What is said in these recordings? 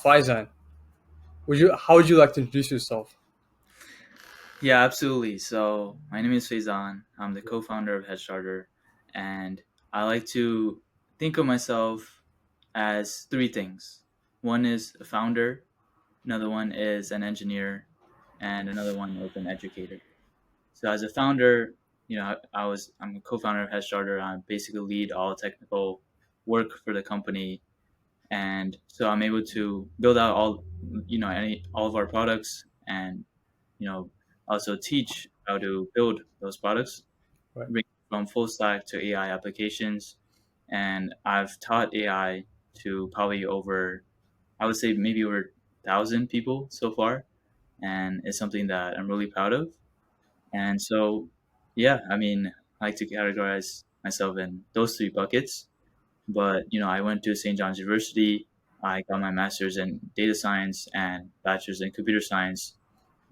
Faizan, how would you like to introduce yourself? Yeah, absolutely. So, my name is Faizan. I'm the co founder of Headstarter, and I like to think of myself as three things. One is a founder, another one is an engineer, and another one is an educator. So, as a founder, I'm a co founder of Headstarter. I basically lead all technical work for the company, and so I'm able to build out all of our products and you know, also teach how to build those products, Right. from full stack to AI applications. And I've taught AI to probably I would say maybe over 1,000 people so far. And it's something that I'm really proud of. And so, yeah, I mean, I like to categorize myself in those three buckets. But, I went to St. John's University. I got my master's in data science and bachelor's in computer science.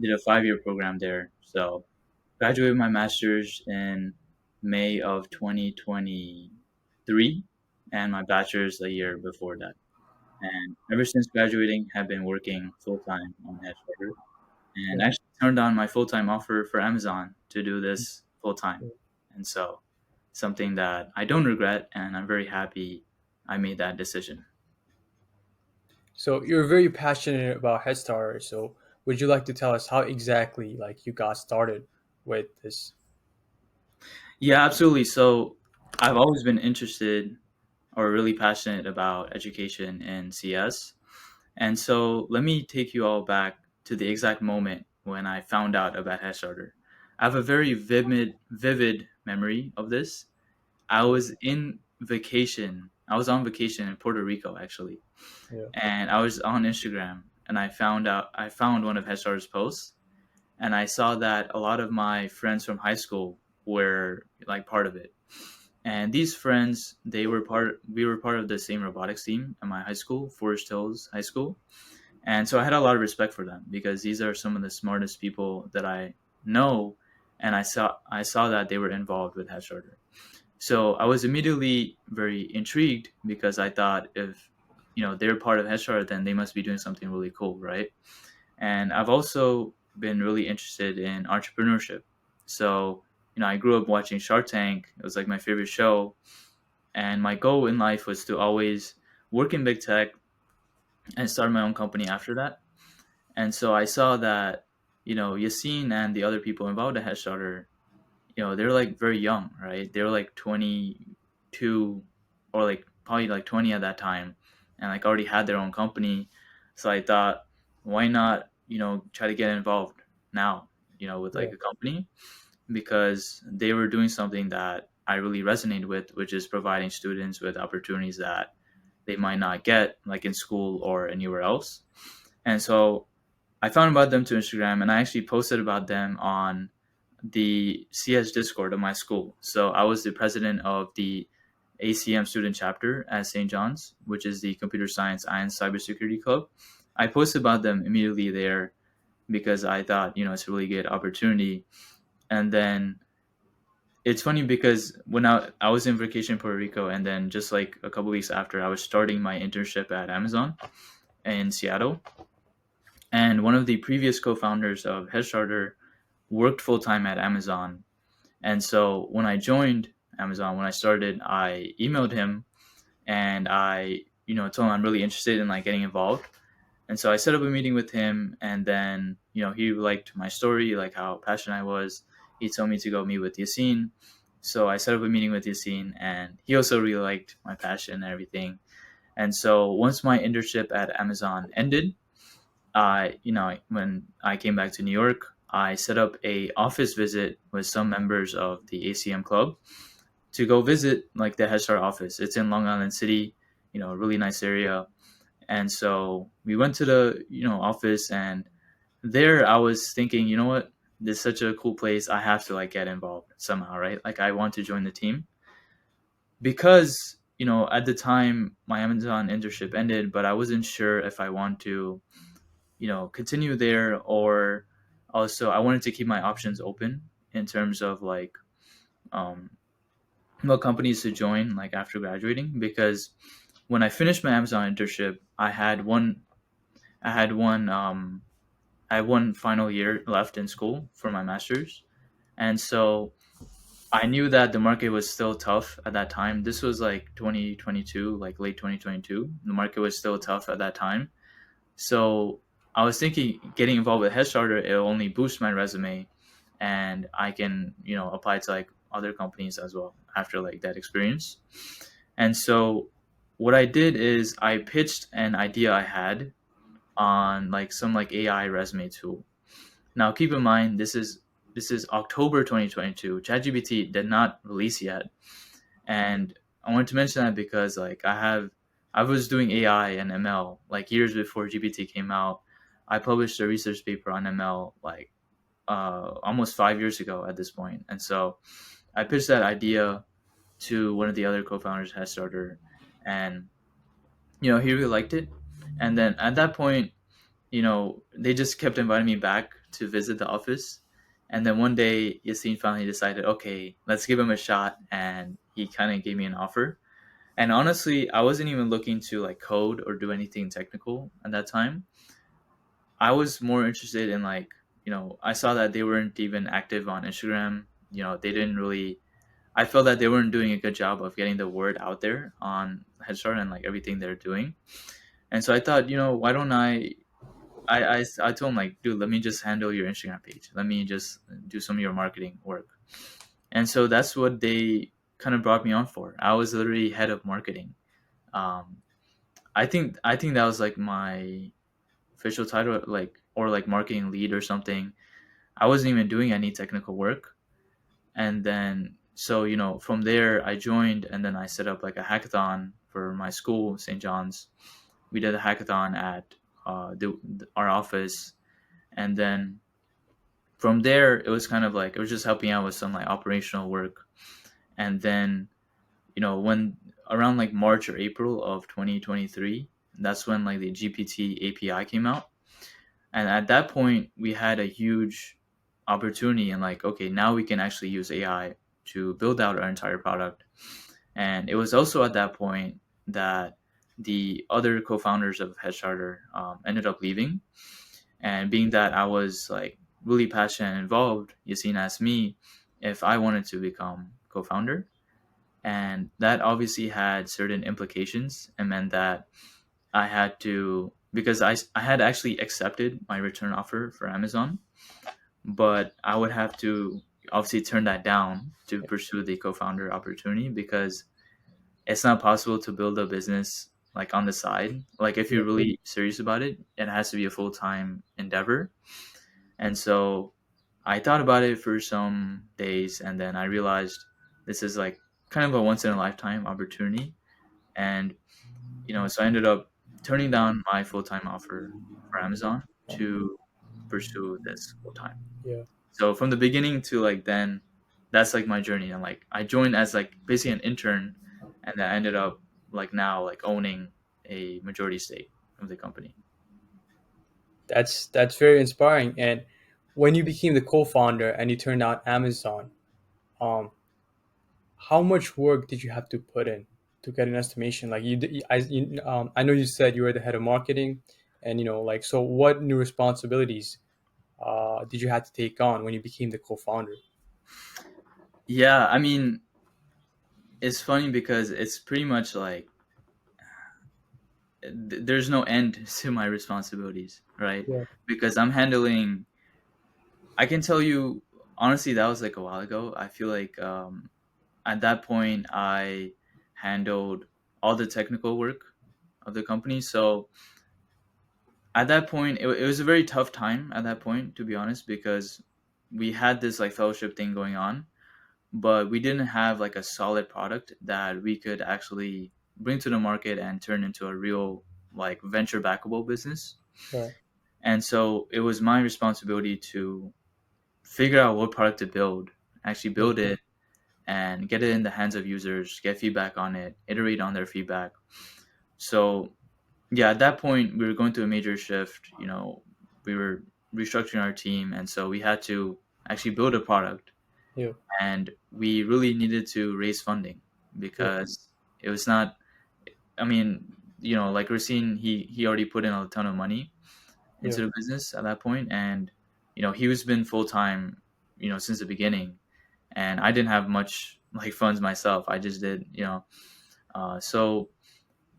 Did a 5-year program there. So graduated my master's in May of 2023 and my bachelor's a year before that. And ever since graduating, have been working full time on Headstarter and Yeah. actually turned down my full time offer for Amazon to do this full time. Yeah. And so something that I don't regret, and I'm very happy I made that decision. So you're very passionate about Headstarter. So would you like to tell us how exactly you got started with this? Yeah, absolutely. So I've always been interested or really passionate about education in CS. And so let me take you all back to the exact moment when I found out about Headstarter. I have a very vivid memory of this. I Yeah. was in vacation. I was on vacation in Puerto Rico actually, Yeah. and I was on Instagram, and I found one of Headstarter's posts, and I saw that a lot of my friends from high school were like part of it. And these friends, we were part of the same robotics team at my high school, Forest Hills High School. And so I had a lot of respect for them because these are some of the smartest people that I know, and I saw that they were involved with Headstarter. So I was immediately very intrigued because I thought if they're part of Headstarter, then they must be doing something really cool, right? And I've also been really interested in entrepreneurship. So I grew up watching Shark Tank. It was like my favorite show, and my goal in life was to always work in big tech and start my own company after that. And so I saw that, Yassine and the other people involved in Headstarter, they're like very young, right? They were like 22 or like probably like 20 at that time and like already had their own company. So I thought, why not, try to get involved now, with Yeah. like a company because they were doing something that I really resonated with, which is providing students with opportunities that they might not get like in school or anywhere else. And so I found about them to Instagram and I actually posted about them on the CS Discord of my school. So I was the president of the ACM student chapter at St. John's, which is the Computer Science and Cybersecurity Club. I posted about them immediately there because I thought, it's a really good opportunity. And then it's funny because when I was in vacation in Puerto Rico, and then just like a couple weeks after, I was starting my internship at Amazon in Seattle. And one of the previous co-founders of Headstarter worked full time at Amazon. And so when I joined Amazon, when I started, I emailed him and I, told him I'm really interested in like getting involved. And so I set up a meeting with him, and then he liked my story, like how passionate I was. He told me to go meet with Yassine. So I set up a meeting with Yassine, and he also really liked my passion and everything. And so once my internship at Amazon ended, when I came back to New York, I set up a office visit with some members of the ACM club to go visit like the Head Start office. It's in Long Island City, a really nice area. And so we went to the office, and there I was thinking, you know what, this is such a cool place. I have to like get involved somehow, right? Like I want to join the team because at the time my Amazon internship ended, but I wasn't sure if I want to continue there, or also I wanted to keep my options open in terms of like um, what companies to join like after graduating, because when I finished my Amazon internship, I had one. I had one I had one final year left in school for my master's, and so I knew that the market was still tough at that time. This was like 2022, like late 2022. The market was still tough at that time. So I was thinking getting involved with Headstarter, it'll only boost my resume and I can, apply to like other companies as well after like that experience. And so what I did is I pitched an idea I had on like some like AI resume tool. Now keep in mind this is October 2022. ChatGPT did not release yet. And I wanted to mention that because like I was doing AI and ML like years before GPT came out. I published a research paper on ML like almost 5 years ago at this point, and so I pitched that idea to one of the other co-founders of Headstarter, and he really liked it. And then at that point, they just kept inviting me back to visit the office. And then one day, Yassine finally decided, okay, let's give him a shot, and he kind of gave me an offer. And honestly, I wasn't even looking to like code or do anything technical at that time. I was more interested in like, I saw that they weren't even active on Instagram. They didn't really. I felt that they weren't doing a good job of getting the word out there on Headstart and like everything they're doing. And so I thought, why don't I told him like, dude, let me just handle your Instagram page. Let me just do some of your marketing work. And so that's what they kind of brought me on for. I was literally head of marketing. Um, I think that was like my official title, like or like marketing lead or something. I wasn't even doing any technical work. And then so from there I joined, and then I set up like a hackathon for my school, St. John's. We did a hackathon at our office, and then from there it was kind of like it was just helping out with some like operational work. And then when around like March or April of 2023, that's when like the GPT API came out. And at that point we had a huge opportunity, and like, okay, now we can actually use AI to build out our entire product. And it was also at that point that the other co-founders of Headstarter ended up leaving. And being that I was like really passionate and involved, Yassine asked me if I wanted to become co-founder. And that obviously had certain implications, and meant that I had to, because I had actually accepted my return offer for Amazon, but I would have to obviously turn that down to pursue the co-founder opportunity, because it's not possible to build a business like on the side. Like if Yeah. you're really serious about it, it has to be a full-time endeavor. And so I thought about it for some days, and then I realized this is like kind of a once in a lifetime opportunity. And so I ended up turning down my full-time offer for Amazon to pursue this full-time. Yeah. So from the beginning to like then, that's like my journey. And like I joined as like basically an intern, and then I ended up like now like owning a majority stake of the company. That's very inspiring. And when you became the co-founder and you turned out Amazon, um, how much work did you have to put in to get an estimation? Like I know you said you were the head of marketing, and like, so what new responsibilities did you have to take on when you became the co-founder? Yeah, I mean, it's funny because it's pretty much like there's no end to my responsibilities, right? Yeah. Because I'm handling. I can tell you honestly, that was like a while ago. I feel like at that point I handled all the technical work of the company. So at that point, it was a very tough time at that point, to be honest, because we had this like fellowship thing going on, but we didn't have like a solid product that we could actually bring to the market and turn into a real like venture backable business. Right. And so it was my responsibility to figure out what product to build, actually Yeah. build it and get it in the hands of users, get feedback on it, iterate on their feedback. So yeah, at that point we were going through a major shift. We were restructuring our team, and so we had to actually build a product, Yeah. and we really needed to raise funding Yeah. because it was not. I mean, like Racine, he already put in a ton of money Yeah. into the business at that point, and he was been full time, since the beginning, and I didn't have much like funds myself. I just did, so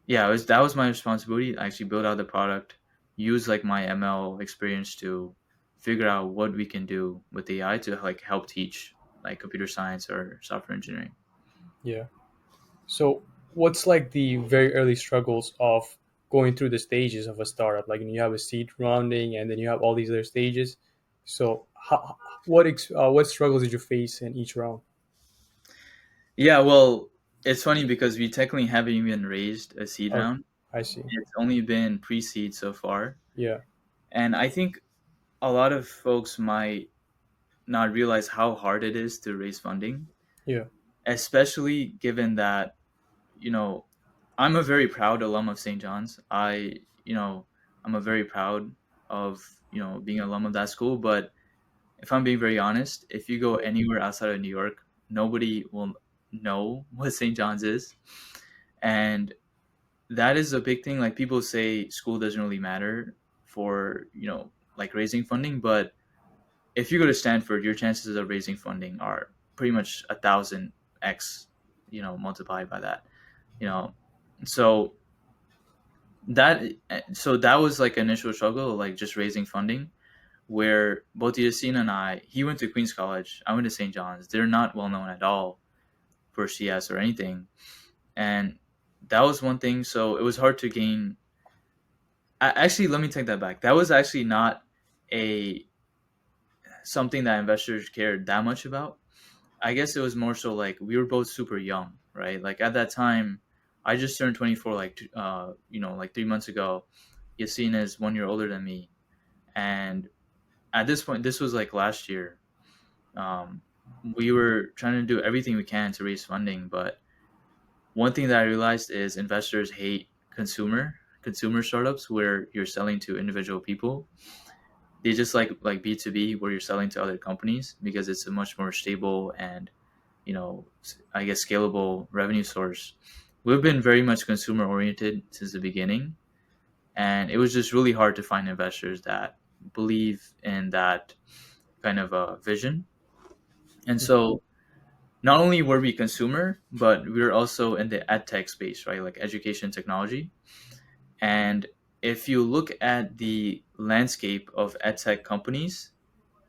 yeah, that was my responsibility. I actually build out the product, use like my ML experience to figure out what we can do with AI to like help teach like computer science or software engineering. Yeah. So, what's like the very early struggles of going through the stages of a startup? Like, you have a seed rounding, and then you have all these other stages. So, what struggles did you face in each round? Yeah, well, it's funny because we technically haven't even raised a seed Oh, round. I see. It's only been pre-seed so far. Yeah. And I think a lot of folks might not realize how hard it is to raise funding, Yeah. especially given that, you know, I'm a very proud alum of St. John's. I'm a very proud of, being an alum of that school. But if I'm being very honest, if you go Yeah. anywhere outside of New York, nobody will know what St. John's is. And that is a big thing. Like people say school doesn't really matter for, like raising funding, but if you go to Stanford, your chances of raising funding are pretty much 1,000x, multiplied by that. You know, so that that was like initial struggle, like just raising funding. Where both Yassine and he went to Queens College, I went to St. John's. They're not well known at all for CS or anything, and that was one thing. So it was hard to gain. Actually, let me take that back. That was actually not a something that investors cared that much about. I guess it was more so like we were both super young, right? Like at that time, I just turned 24, like like 3 months ago. Yassine is 1 year older than me, and at this point, this was like last year. Um, we were trying to do everything we can to raise funding, but one thing that I realized is investors hate consumer startups where you're selling to individual people. They just like B2B where you're selling to other companies because it's a much more stable and I guess scalable revenue source. We've been very much consumer oriented since the beginning, and it was just really hard to find investors that believe in that kind of a vision. And Mhm. so not only were we consumer, but we were also in the ed tech space, right? Like education technology. And if you look at the landscape of ed tech companies,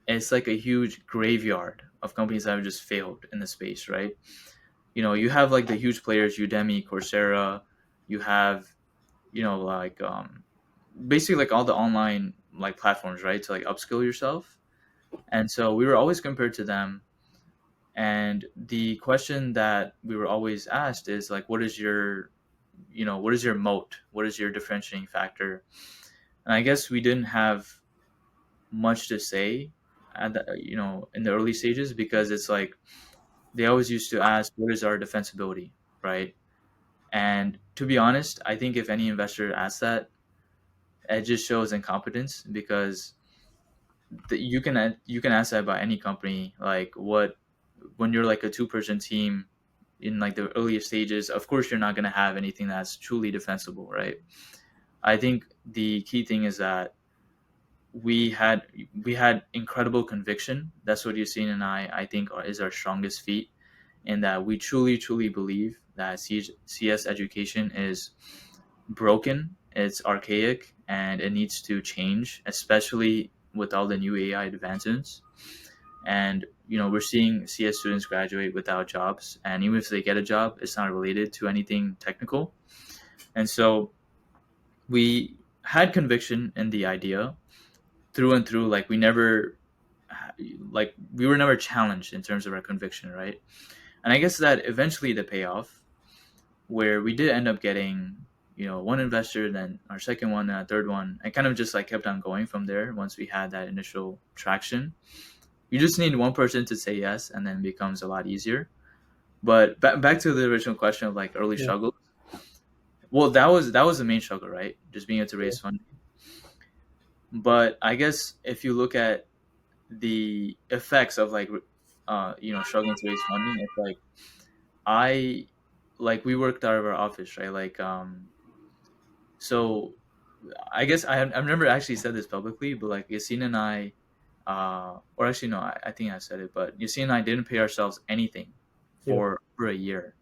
it's like a huge graveyard of companies that have just failed in the space, right? You have like the huge players, Udemy, Coursera. You have, like basically like all the online like platforms, right? To like upskill yourself. And so we were always compared to them. And the question that we were always asked is like, what is your moat? What is your differentiating factor? And I guess we didn't have much to say in the early stages because it's like they always used to ask, what is our defensibility, right? And to be honest, I think if any investor asks that, it just shows incompetence because you can ask that about any company. Like what when you're like a two-person team in like the earliest stages, of course you're not going to have anything that's truly defensible, right? I think the key thing is that we had we had incredible conviction. That's what you've seen, and I think is our strongest feat, in that we truly believe that CS education is broken, it's archaic, and it needs to change, especially with all the new AI advancements. And we're seeing CS students graduate without jobs, and even if they get a job, it's not related to anything technical. And so we had conviction in the idea through and through. Like we were never challenged in terms of our conviction, right? And I guess that eventually the payoff, where we did end up getting one investor, then our second one, and a third one, and kind of just like kept on going from there. Once we had that initial traction, you just need one person to say yes, and then it becomes a lot easier. But back to the original question of like early Yeah. struggles. Well, that was the main struggle, right? Just being able to Yeah. raise funding. But I guess if you look at the effects of like struggling to raise funding, it's like I like we worked out of our office, right? Like So I guess I've never actually said this publicly, but like Yassine and I, or actually no, I think I said it, but Yassine and I didn't pay ourselves anything Yeah. for a year.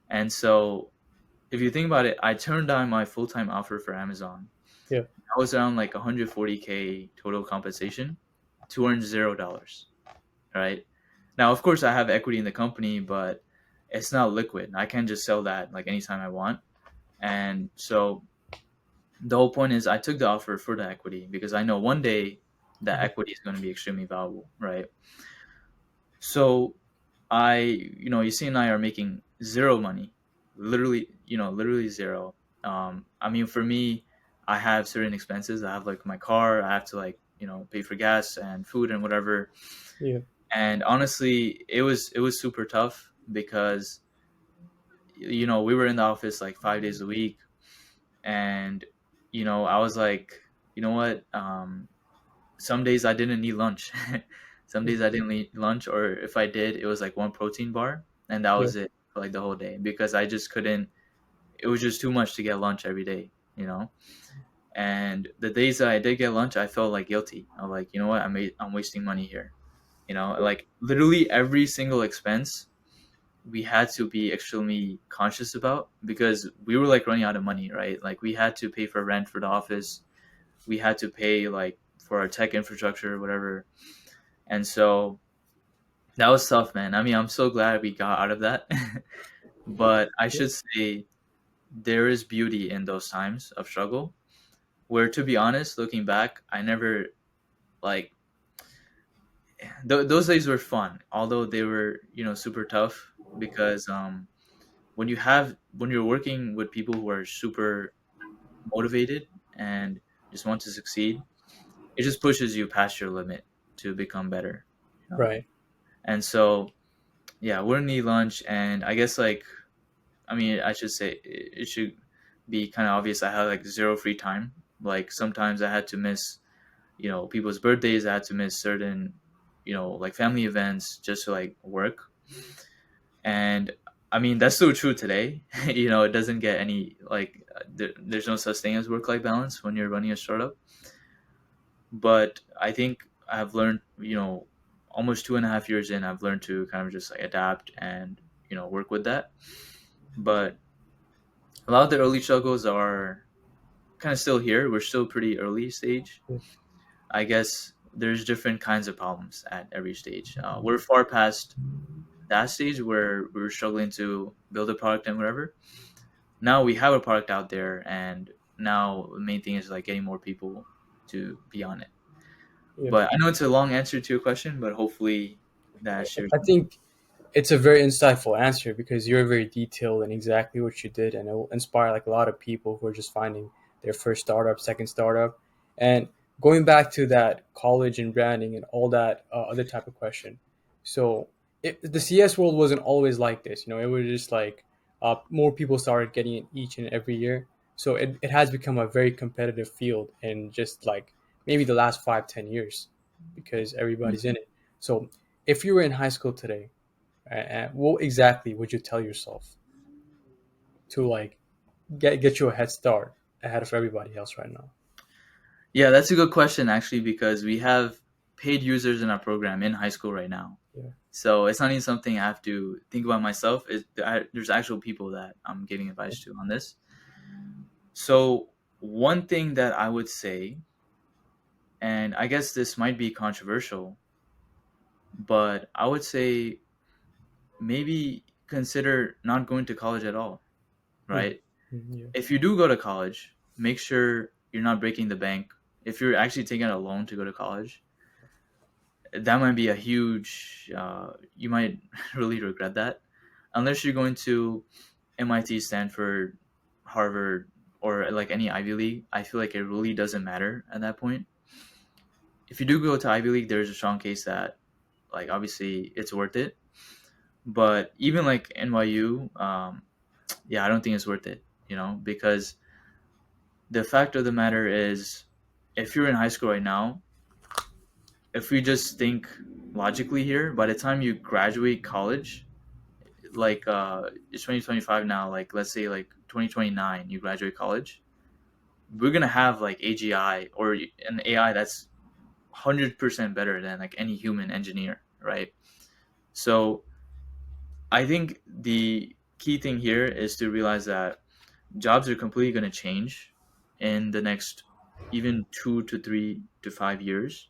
And so if you think about it, I turned down my full time offer for Amazon. Yeah. I was around like 140K total compensation, $200. Right now, of course, I have equity in the company, but it's not liquid. I can't just sell that like anytime I want. And so the whole point is I took the offer for the equity because I know one day that Mhm. equity is going to be extremely valuable, right? So you see, and I are making zero money, literally, literally zero. I mean, for me, I have certain expenses. I have like my car. I have to like, pay for gas and food and whatever. Yeah. And honestly, it was super tough because we were in the office like 5 days a week, and I was like, you know what? Some days I didn't need lunch. Some Mm. days I didn't need lunch, or if I did, it was like one protein bar, and that Yeah. was it for like the whole day because I just couldn't. It was just too much to get lunch every day, And the days that I did get lunch, I felt like guilty. I'm like, you know what? I'm wasting money here. Like literally every single expense we had to be extremely conscious about because we were like running out of money, right? Like we had to pay for rent for the office, we had to pay like for our tech infrastructure or whatever. And so that was tough, man. I mean, I'm so glad we got out of that. But I Yeah. should say there is beauty in those times of struggle where, to be honest, looking back, I never like those days were fun, although they were, super tough because when you're working with people who are super motivated and just want to succeed, it just pushes you past your limit to become better, you know. Right. And so, yeah, we're gonna need lunch, and I guess like, I mean, I should say it should be kind of obvious. I had like zero free time. Like sometimes I had to miss, people's birthdays. I had to miss certain, like family events just to like work. And I mean, that's still true today. It doesn't get any like there's no such thing as work life balance when you're running a startup. But I think I've learned, almost 2.5 years in, I've learned to kind of just like adapt and work with that. But a lot of the early struggles are kind of still here. We're still pretty early stage. Yeah. I guess there's different kinds of problems at every stage. We're far past that stage where we're struggling to build a product and whatever. Now we have a product out there, and now the main thing is like getting more people to be on it. Yeah. But I know it's a long answer to your question, but hopefully that shares I some. think it's a very insightful answer because you're very detailed in exactly what you did, and it will inspire like a lot of people who are just finding their first startup, second startup, and going back to that college and branding and all that other type of question. So the CS world wasn't always like this. It was just like more people started getting it each and every year. So it has become a very competitive field in just like maybe the last 5-10 years because everybody's in it. So if you were in high school today, what exactly would you tell yourself to like get you a head start ahead of everybody else right now? Yeah, that's a good question actually, because we have paid users in our program in high school right now. Yeah. So it's not even something I have to think about myself. There's actual people that I'm giving advice to on this. So one thing that I would say, and I guess this might be controversial, but I would say maybe consider not going to college at all, Mm. right? Mm, yeah. If you do go to college, make sure you're not breaking the bank. If you're actually taking out a loan to go to college, that might be a huge, you might really regret that. Unless you're going to MIT, Stanford, Harvard, or like any Ivy League, I feel like it really doesn't matter at that point. If you do go to Ivy League, there's a strong case that, like, obviously it's worth it. But even like NYU, yeah, I don't think it's worth it, because the fact of the matter is, if you're in high school right now, if we just think logically here, by the time you graduate college, like it's 2025 now, like let's say like 2029 you graduate college, we're gonna have like AGI or an AI that's 100% better than like any human engineer, right? So I think the key thing here is to realize that jobs are completely going to change in the next even 2 to 3 to 5 years.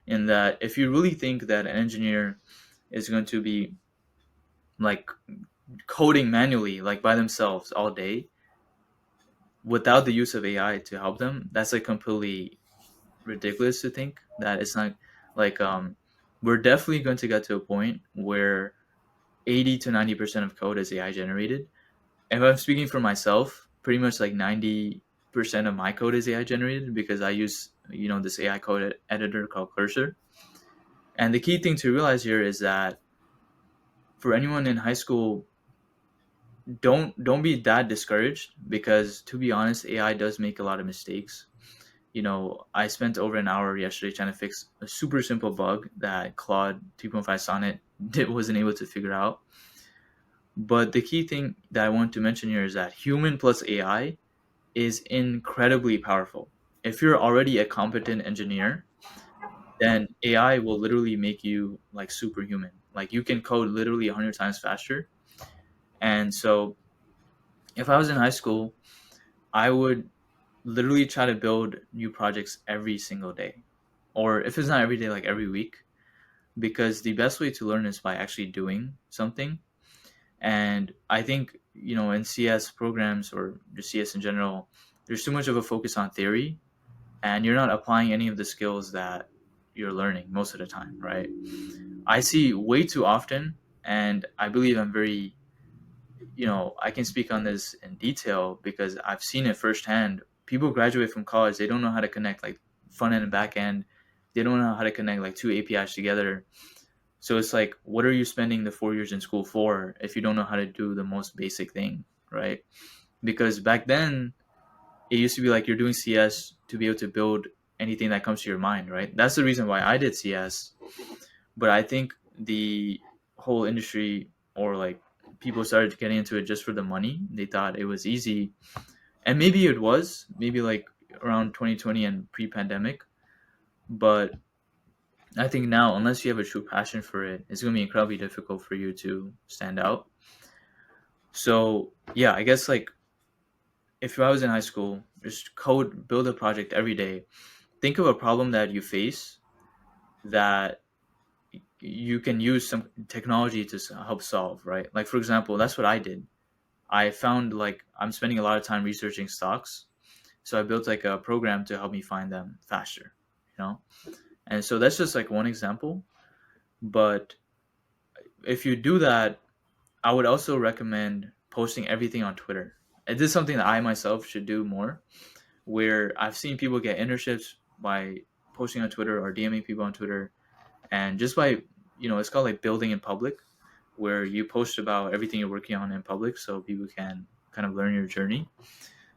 In that, if you really think that an engineer is going to be like coding manually, like by themselves all day, without the use of AI to help them, that's like completely ridiculous to think that it's not like we're definitely going to get to a point where 80 to 90% of code is AI generated. If I'm speaking for myself, pretty much like 90% of my code is AI generated because I use, this AI code editor called Cursor. And the key thing to realize here is that for anyone in high school, don't be that discouraged because, to be honest, AI does make a lot of mistakes. I spent over an hour yesterday trying to fix a super simple bug that Claude 2.5 Sonnet wasn't able to figure out. But the key thing that I want to mention here is that human plus AI is incredibly powerful. If you're already a competent engineer, then AI will literally make you like superhuman. Like you can code literally 100 times faster. And so if I was in high school, I would literally try to build new projects every single day. Or if it's not every day, like every week, because the best way to learn is by actually doing something. And I think, in CS programs or just CS in general, there's too much of a focus on theory and you're not applying any of the skills that you're learning most of the time, right? I see way too often, and I believe I'm very, I can speak on this in detail because I've seen it firsthand. People graduate from college, they don't know how to connect like front end and back end. They don't know how to connect like two APIs together. So it's like, what are you spending the 4 years in school for if you don't know how to do the most basic thing, right? Because back then, it used to be like you're doing CS to be able to build anything that comes to your mind, right? That's the reason why I did CS. But I think the whole industry or like people started getting into it just for the money. They thought it was easy. And maybe it was, maybe like around 2020 and pre-pandemic, but I think now unless you have a true passion for it, it's going to be incredibly difficult for you to stand out. So, yeah, I guess like if I was in high school, just code, build a project every day. Think of a problem that you face that you can use some technology to help solve, right? Like, for example, that's what I did. I found like I'm spending a lot of time researching stocks. So I built like a program to help me find them faster, you know? And so that's just like one example. But if you do that, I would also recommend posting everything on Twitter. It is something that I myself should do more, where I've seen people get internships by posting on Twitter or DMing people on Twitter and just by it's called like building in public where you post about everything you're working on in public so people can kind of learn your journey.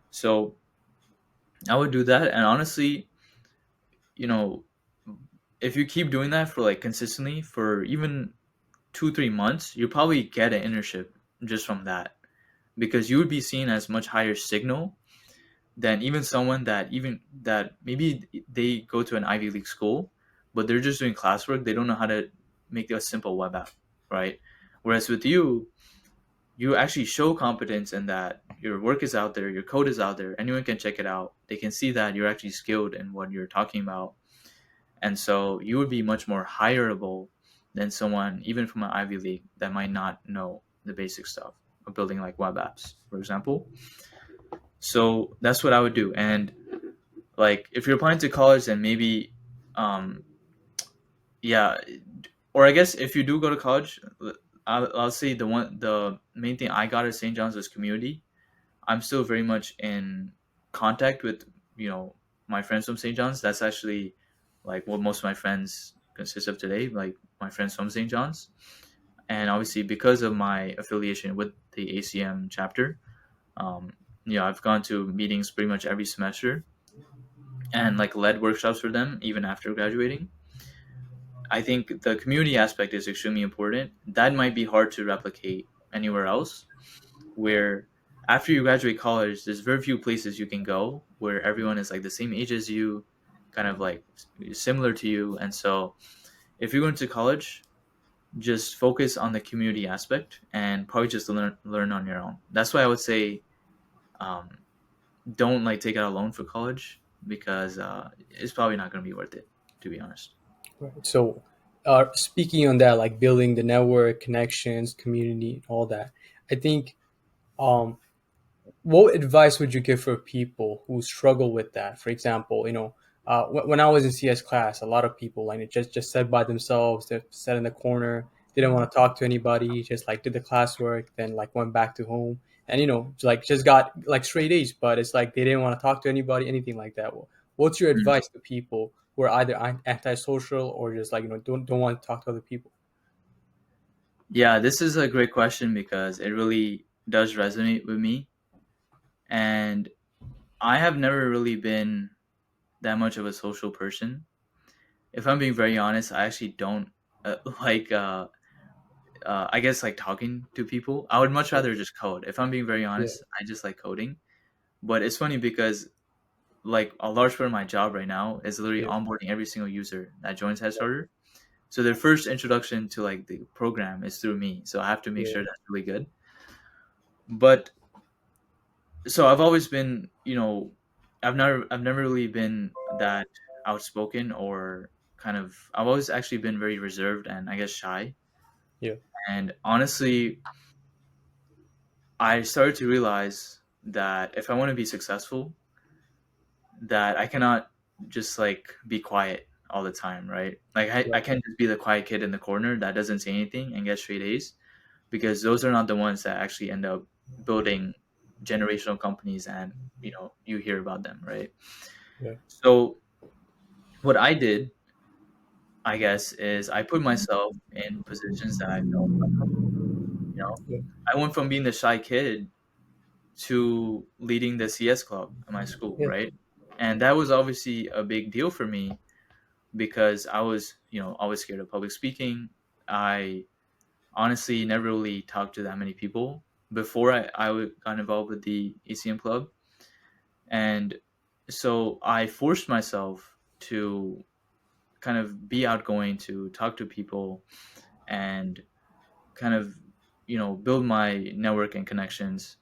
So I would do that, and honestly, you know if you keep doing that for like consistently for even 2 3 months, you'll probably get an internship just from that, because you would be seen as much higher signal than even someone that maybe they go to an Ivy League school, but they're just doing classwork. They don't know how to make a simple web app, right? Whereas with you, you actually show competence in that your work is out there, your code is out there, anyone can check it out. They can see that you're actually skilled in what you're talking about. And so you would be much more hireable than someone, even from an Ivy League, that might not know the basic stuff of building like web apps, for example. So that's what I would do. And like if you're applying to college, then maybe um yeah, or I guess if you do go to college, I'll say the main thing I got at St. John's was community. I'm still very much in contact with my friends from St. John's. That's actually like what most of my friends consist of today, like my friends from St. John's. And obviously because of my affiliation with the ACM chapter, um I've gone to meetings pretty much every semester and like led workshops for them even after graduating. I think the community aspect is extremely important. That might be hard to replicate anywhere else, where after you graduate college, there's very few places you can go where everyone is like the same age as you, kind of like similar to you. And so if you're going to college, just focus on the community aspect and probably just learn on your own. That's why I would say, um, don't like take out a loan for college, because it's probably not going to be worth it, to be honest. Right. So, speaking on that, like building the network, connections, community, all that, I think, um, what advice would you give for people who struggle with that? For example, when I was in CS class, a lot of people like it just sat by themselves. They sat in the corner, didn't want to talk to anybody. Just like did the classwork, then like went back to home, and like just got like straight A's. But it's like they didn't want to talk to anybody, anything like that. Well, what's your Mm. advice to people who are either antisocial or just like don't want to talk to other people? Yeah, this is a great question because it really does resonate with me. And I have never really been that much of a social person. If I'm being very honest, I actually don't like, I guess, like talking to people. I would much Yeah, rather just code. If I'm being very yeah, honest, I just like coding. But it's funny because like a large part of my job right now is literally yeah, onboarding every single user that joins Headstarter. So their first introduction to like the program is through me. So I have to make yeah, sure that's really good. But so I've always been, I've never really been that outspoken, or kind of, I've always actually been very reserved and I guess shy. yeah, And honestly, I started to realize that if I want to be successful, that I cannot just like be quiet all the time, right? Like I right, can't just be the quiet kid in the corner that doesn't say anything and get straight A's, because those are not the ones that actually end up building generational companies, and you hear about them, right? yeah, So what I did, I guess, is I put myself in positions that I felt uncomfortable. You know, yeah, I went from being the shy kid to leading the CS club at my school, yeah, right? And that was obviously a big deal for me because I was, always scared of public speaking. I honestly never really talked to that many people before got involved with the ACM club. And so I forced myself to kind of be outgoing, to talk to people, and kind of, build my network and connections.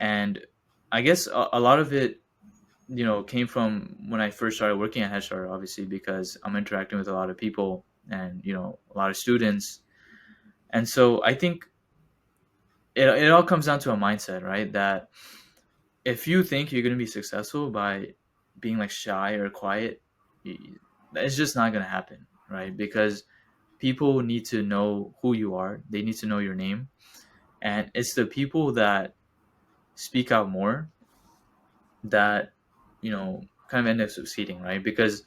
And I guess a lot of it, came from when I first started working at Headstarter, obviously, because I'm interacting with a lot of people and, a lot of students. And so I think it all comes down to a mindset, right? That if you think you're going to be successful by being like shy or quiet, it's just not going to happen, right? Because people need to know who you are, they need to know your name. And it's the people that speak out more that, kind of end up succeeding, right? Because,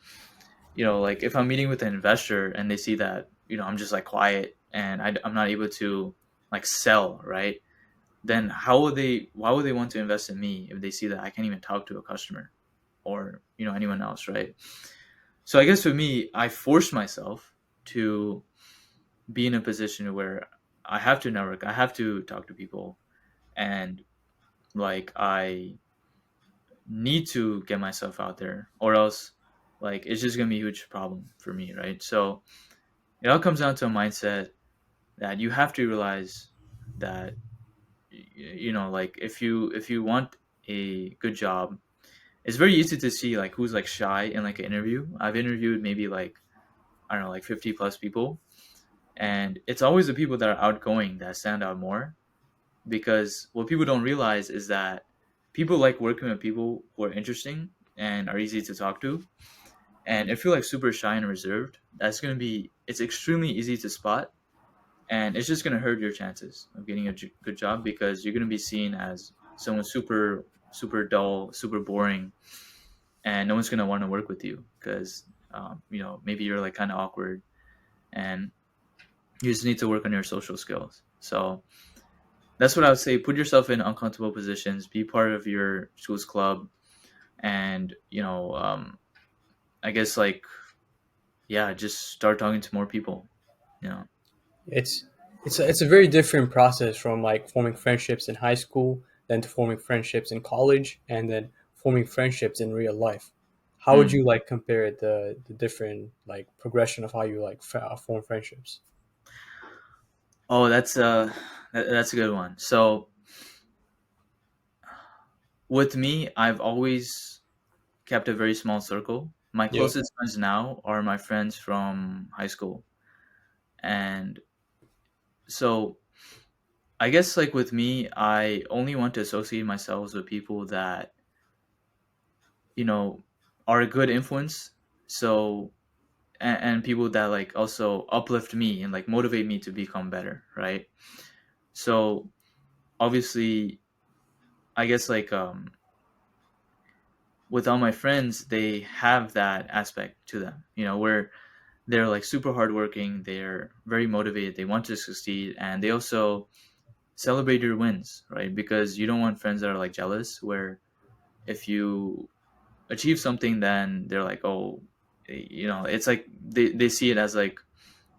like if I'm meeting with an investor and they see that, I'm just like quiet and I'm not able to like sell, right? Then why would they want to invest in me if they see that I can't even talk to a customer or, anyone else, right? So I guess for me, I forced myself to be in a position where I have to network, I have to talk to people, and like I need to get myself out there, or else like it's just gonna be a huge problem for me, right? So it all comes down to a mindset that you have to realize that like if you want a good job, it's very easy to see like who's like shy in like an interview. I've interviewed maybe like, I don't know, like 50 plus people, and it's always the people that are outgoing that stand out more, because what people don't realize is that people like working with people who are interesting and are easy to talk to. And if you're like super shy and reserved, it's extremely easy to spot, and it's just going to hurt your chances of getting a good job, because you're going to be seen as someone super super dull, super boring, and no one's going to want to work with you because maybe you're like kind of awkward, and you just need to work on your social skills. So that's what I would say. Put yourself in uncomfortable positions, be part of your school's club, and I guess like, yeah, just start talking to more people. you know it's it's a very different process from like forming friendships in high school, then to forming friendships in college, and then forming friendships in real life. How would Hmm. you like compare the different like progression of how you like form friendships? Oh, that's a good one. So with me, I've always kept a very small circle. My Yeah, closest friends now are my friends from high school. And so I guess like with me, I only want to associate myself with people that, you know, are a good influence. So and people that like also uplift me and like motivate me to become better, right? So obviously, I guess like with all my friends, they have that aspect to them, where they're like super hardworking, they're very motivated, they want to succeed, and they also celebrate your wins, right? Because you don't want friends that are like jealous, where if you achieve something, then they're like, oh, it's like they see it as like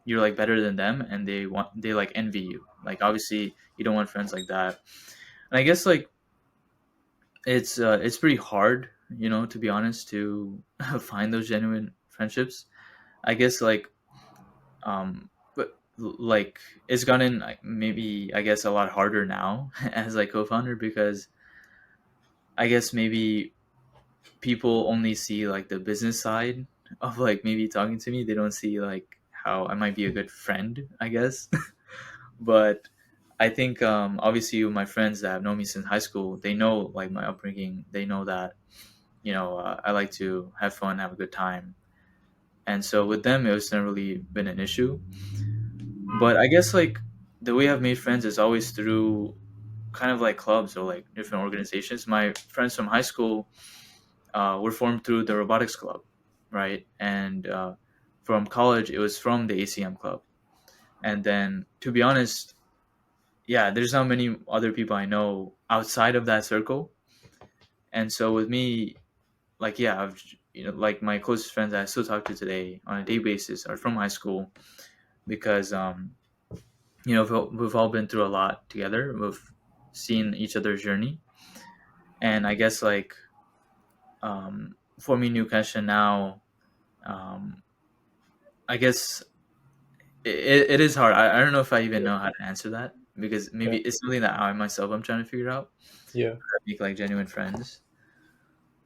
you're like better than them, and they like envy you. Like obviously, you don't want friends like that. And I guess like it's pretty hard, to be honest, to find those genuine friendships. I guess like but like it's gotten like, maybe I guess a lot harder now as like co-founder, because I guess maybe people only see like the business side of like maybe talking to me. They don't see like how I might be a good friend, I guess. But I think obviously with my friends that have known me since high school, they know like my upbringing. They know that I like to have fun, have a good time, and so with them it was never really been an issue. But I guess like the way I've made friends is always through kind of like clubs or like different organizations. My friends from high school were formed through the robotics club, right? And from college, it was from the ACM club. And then, to be honest, yeah, there's not many other people I know outside of that circle. And so with me, like yeah, I've like my closest friends that I still talk to today on a day basis are from high school, because we've all been through a lot together. We've seen each other's journey, and I guess like for me, new question now. Um, I guess it is hard. I don't know if I even know how to answer that, because maybe yeah, it's something that I myself I'm trying to figure out. yeah, Make like genuine friends,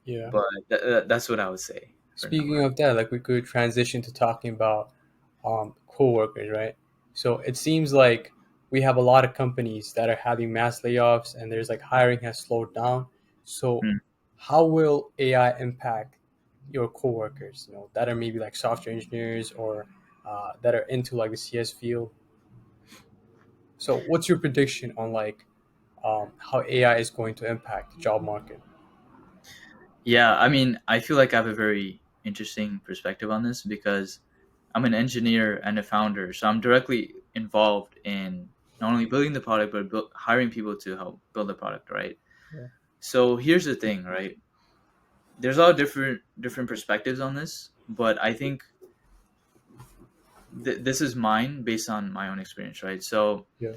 yeah. but that's what I would say for now. Speaking of that, like we could transition to talking about coworkers, right? So it seems like we have a lot of companies that are having mass layoffs, and there's like hiring has slowed down. So Hmm. how will AI impact your coworkers? That are maybe like software engineers or that are into like the CS field. So what's your prediction on like how AI is going to impact the job market? Yeah, I mean, I feel like I have a very interesting perspective on this, because I'm an engineer and a founder, so I'm directly involved in not only building the product but hiring people to help build the product, right? Yeah, So here's the thing, right? There's a lot of different perspectives on this, but I think this is mine based on my own experience, right? So yeah,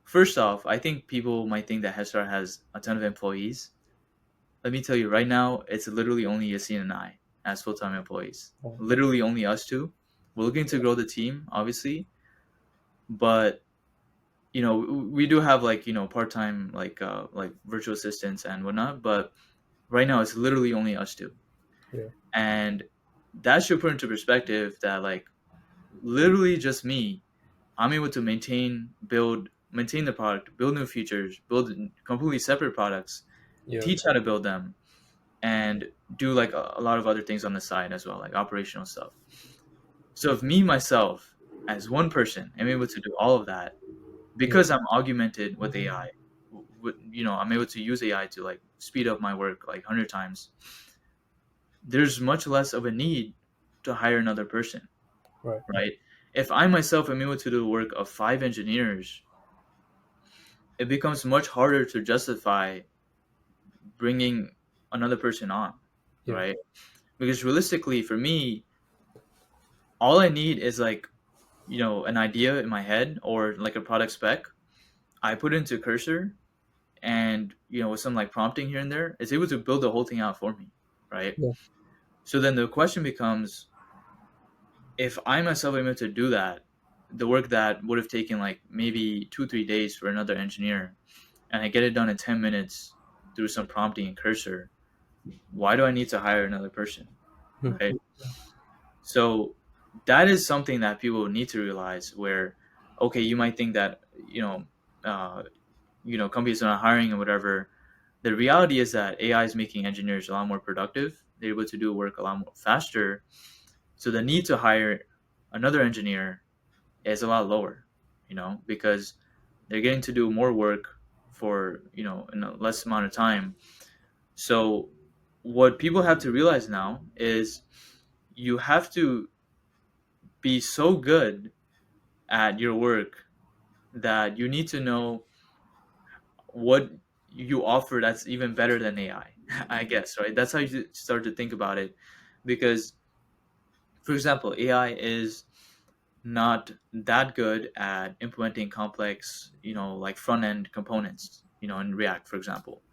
first off, I think people might think that Headstarter has a ton of employees. Let me tell you right now, it's literally only Yassine and I as full-time employees. oh, Literally only us two. We're looking to yeah, grow the team, obviously, but we do have like part-time like virtual assistants and whatnot. But right now, it's literally only us two, yeah, and that should put into perspective that like literally just me, I'm able to maintain the product, build new features, build completely separate products, yeah, teach how to build them, and do like a lot of other things on the side as well, like operational stuff. So if me myself as one person am able to do all of that, yeah, because I'm augmented with AI, I'm able to use AI to like speed up my work like 100 times. There's much less of a need to hire another person, right, right? If I myself am able to do the work of 5 engineers, it becomes much harder to justify bringing another person on, yeah, right? Because realistically, for me, all I need is like, an idea in my head or like a product spec. I put into Cursor, and with some like prompting here and there, it's able to build the whole thing out for me, right? Yeah. So then the question becomes, if I myself am able to do that, the work that would have taken like maybe 2 3 days for another engineer, and I get it done in 10 minutes through some prompting and cursor, why do I need to hire another person, Hmm. right? So that is something that people need to realize. Where, okay, you might think that uh, companies are not hiring and whatever. The reality is that AI is making engineers a lot more productive. They're able to do work a lot more faster. So the need to hire another engineer is a lot lower, because they're getting to do more work for, in a less amount of time. So what people have to realize now is you have to be so good at your work that you need to know what you offer that's even better than AI, I guess, right? That's how you start to think about it. Because, for example, AI is not that good at implementing complex, like front end components, in React, for example.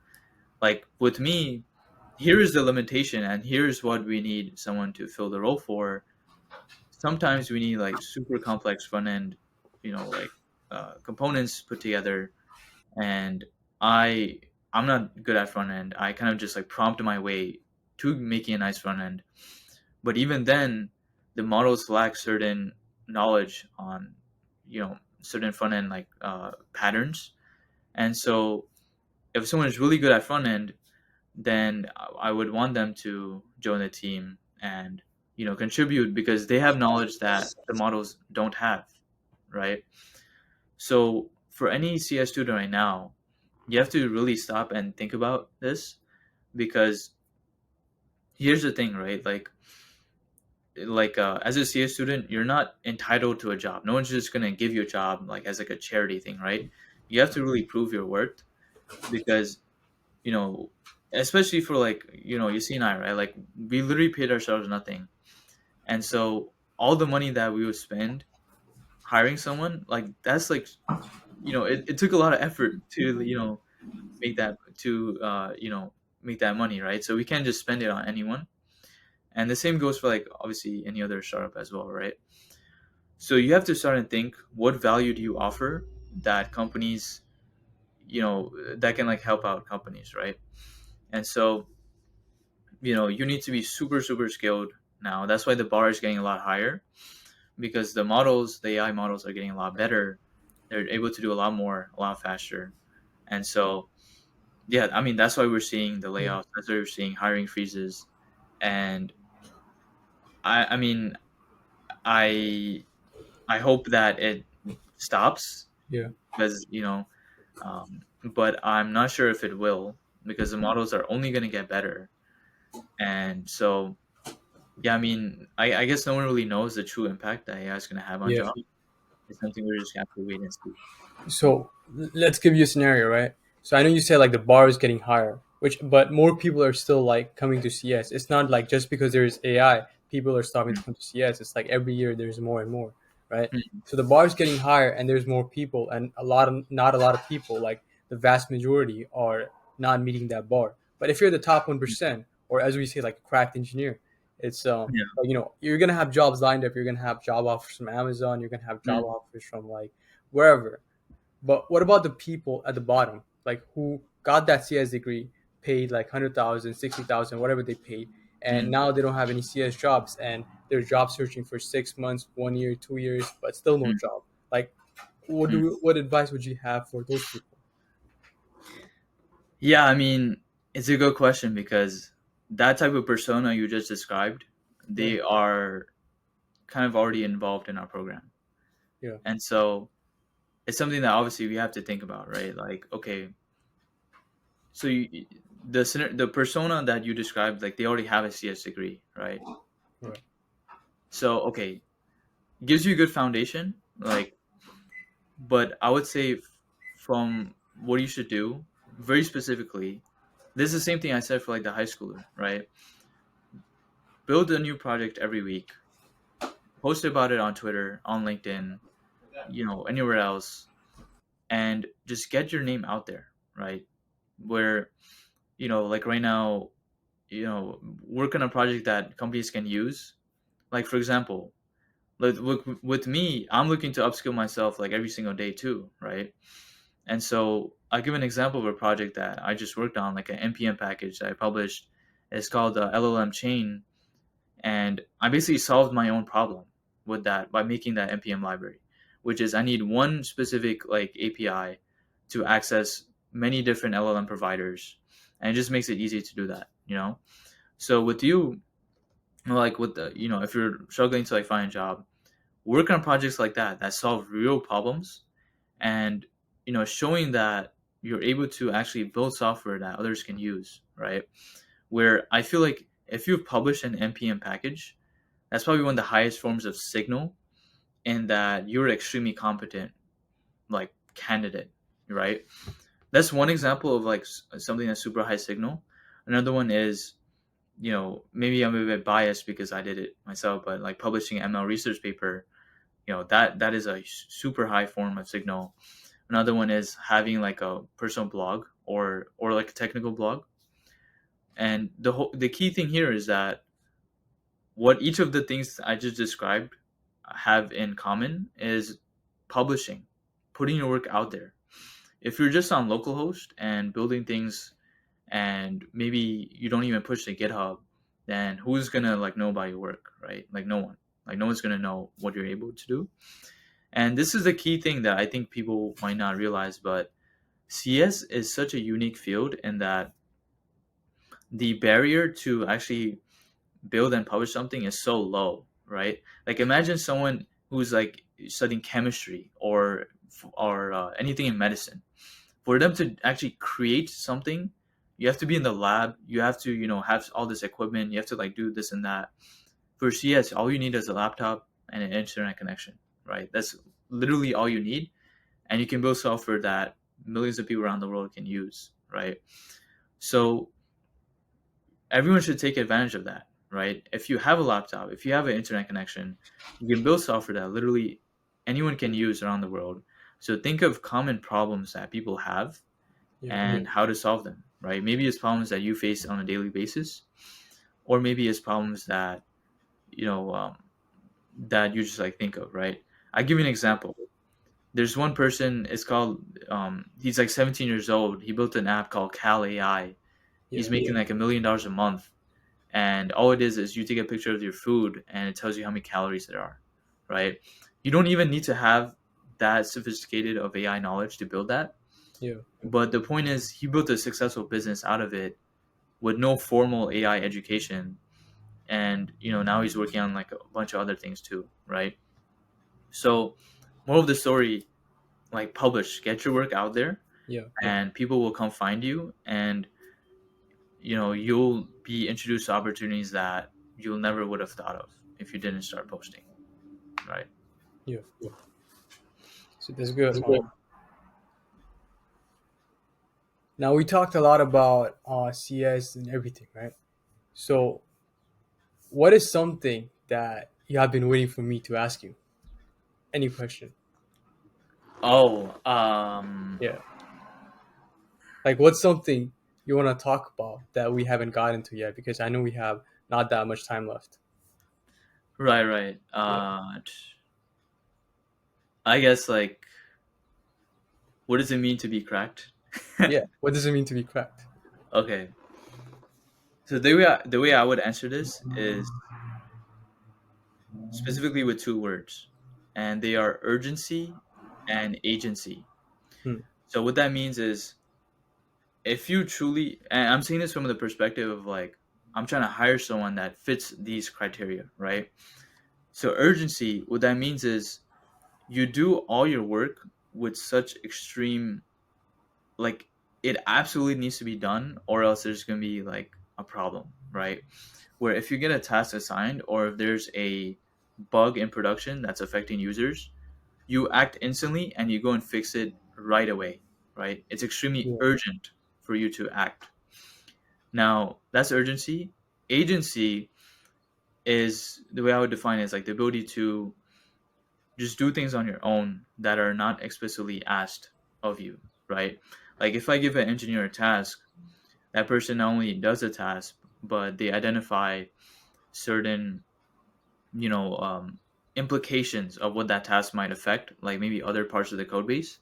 Like with me, here is the limitation, and here's what we need someone to fill the role for. Sometimes we need like super complex front end, like components put together, and I I'm not good at front end. I kind of just like prompt my way to making a nice front end. But even then, the models lack certain knowledge on certain front end like patterns. And so if someone is really good at front end, then I would want them to join the team and contribute, because they have knowledge that the models don't have, right? So for any CS student right now, you have to really stop and think about this, because here's the thing, right? Like as a CS student, you're not entitled to a job. No one's just gonna give you a job like as like a charity thing, right? You have to really prove your worth, because you know, especially for like you see and I, right? Like we literally paid ourselves nothing, and so all the money that we would spend hiring someone, like that's like it took a lot of effort to make that money, right? So we can't just spend it on anyone. And the same goes for like obviously any other startup as well, right? So you have to start and think, what value do you offer that companies, that can like help out companies, right? And so, you need to be super, super skilled now. That's why the bar is getting a lot higher, because the AI models are getting a lot better. They're able to do a lot more, a lot faster. And so, yeah, I mean, that's why we're seeing the Yeah. layoffs. That's why we're seeing hiring freezes. And I mean, I I hope that it stops, Yeah. because but I'm not sure if it will, because the models are only going to get better. And so, yeah, I mean, I guess no one really knows the true impact that AI is going to have on Yeah. jobs. It's something we're just going to have to wait and see. So let's give you a scenario, right? So I know you said like the bar is getting higher, which but more people are still like coming to CS. It's not like just because there's AI, people are stopping to Mm, come to CS. It's like every year there's more and more, right? mm, So the bar is getting higher, and there's more people, and not a lot of people, like the vast majority, are not meeting that bar. But if you're the top 1%, or as we say, like a cracked engineer, it's yeah. like, you're gonna have jobs lined up. You're gonna have job offers from Amazon. You're gonna have job Mm, offers from like wherever. But what about the people at the bottom, like who got that CS degree, paid like 100,000, 60,000, whatever they paid, and mm, now they don't have any CS jobs, and they're job searching for 6 months, 1 year, 2 years, but still no mm, job. Like, mm. what advice would you have for those people? Yeah, I mean, it's a good question, because that type of persona you just described, Yeah, they are kind of already involved in our program. yeah, And so it's something that obviously we have to think about, right? Like, okay, so the persona that you described, like they already have a CS degree, right? right, So okay, gives you a good foundation, like, but I would say from what you should do very specifically, this is the same thing I said for like the high schooler, right? Build a new project every week, post about it on Twitter, on LinkedIn, anywhere else, and just get your name out there, right? where, like right now, work on a project that companies can use. Like for example, like with me, I'm looking to upskill myself like every single day too, right? And so I'll give an example of a project that I just worked on, like an npm package that I published. It's called LLM chain, and I basically solved my own problem with that by making that npm library, which is I need one specific like API to access many different LLM providers, and it just makes it easy to do that. So with you, like with the, if you're struggling to like find a job, work on projects like that solve real problems, and showing that you're able to actually build software that others can use, right? Where I feel like if you've published an npm package, that's probably one of the highest forms of signal, in that you're extremely competent, like candidate, right? That's one example of like something that's super high signal. Another one is, maybe I'm a bit biased because I did it myself, but like publishing an ML research paper, that is a super high form of signal. Another one is having like a personal blog, or like a technical blog. And the key thing here is that what each of the things I just described have in common is publishing, putting your work out there. If you're just on localhost and building things, and maybe you don't even push to GitHub, then who's gonna like know about your work, right? Like no one. Like no one's gonna know what you're able to do. And this is the key thing that I think people might not realize, but CS is such a unique field in that the barrier to actually build and publish something is so low, right? Like imagine someone who's like studying chemistry, or anything in medicine. For them to actually create something, you have to be in the lab. You have to, have all this equipment. You have to like do this and that. For CS, all you need is a laptop and an internet connection, right? That's literally all you need, and you can build software that millions of people around the world can use, right? So everyone should take advantage of that, right? If you have a laptop, if you have an internet connection, you can build software that literally anyone can use around the world. So think of common problems that people have Yeah. and how to solve them, right? Maybe it's problems that you face on a daily basis, or maybe it's problems that you know that you just like think of, right? I give you an example. There's one person. It's called. He's like 17 years old. He built an app called Cal AI. He's Yeah. making like $1 million a month, and all it is you take a picture of your food and it tells you how many calories there are, right? You don't even need to have that sophisticated of AI knowledge to build that. Yeah. But the point is, he built a successful business out of it with no formal AI education, and now he's working on like a bunch of other things too, right? So, more of the story, like publish, get your work out there, Yeah. and people will come find you, and you'll be introduced to opportunities that you'll never would have thought of if you didn't start posting, right? Yeah. So that's good. Now we talked a lot about CS and everything, right? So what is something that you have been waiting for me to ask you? Any question? Oh, Yeah. Like what's something you want to talk about that we haven't gotten to yet? Because I know we have not that much time left. right, right. Yeah. I guess like, what does it mean to be cracked? Yeah. What does it mean to be cracked? Okay, so the way I would answer this is specifically with two words, and they are urgency and agency. Hmm. So what that means is, if you truly, and I'm saying this from the perspective of like, I'm trying to hire someone that fits these criteria, right? So urgency, what that means is you do all your work with such extreme, like, it absolutely needs to be done, or else there's going to be like a problem, right? Where if you get a task assigned, or if there's a bug in production that's affecting users, you act instantly and you go and fix it right away, right? It's extremely Yeah. urgent for you to act. Now, that's urgency. Agency is, the way I would define it, is like the ability to just do things on your own that are not explicitly asked of you, right? Like if I give an engineer a task, that person not only does the task, but they identify certain, you know, implications of what that task might affect, like maybe other parts of the code base,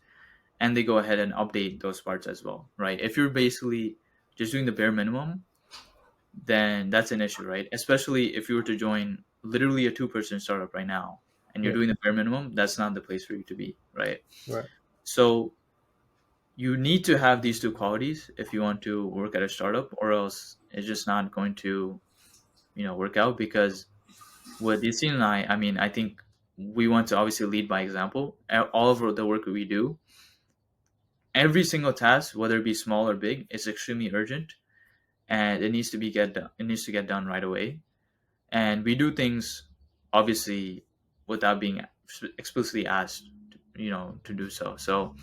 and they go ahead and update those parts as well, right? If you're basically just doing the bare minimum, then that's an issue, right? Especially if you were to join literally a two-person startup right now and you're Yeah. doing the bare minimum, that's not the place for you to be, right? Right. So you need to have these two qualities if you want to work at a startup, or else it's just not going to, work out. Because with Yasin and I mean, I think we want to obviously lead by example. All of the work we do, every single task, whether it be small or big, is extremely urgent, and it needs to be get done. It needs to get done right away. And we do things obviously without being explicitly asked, to do so. So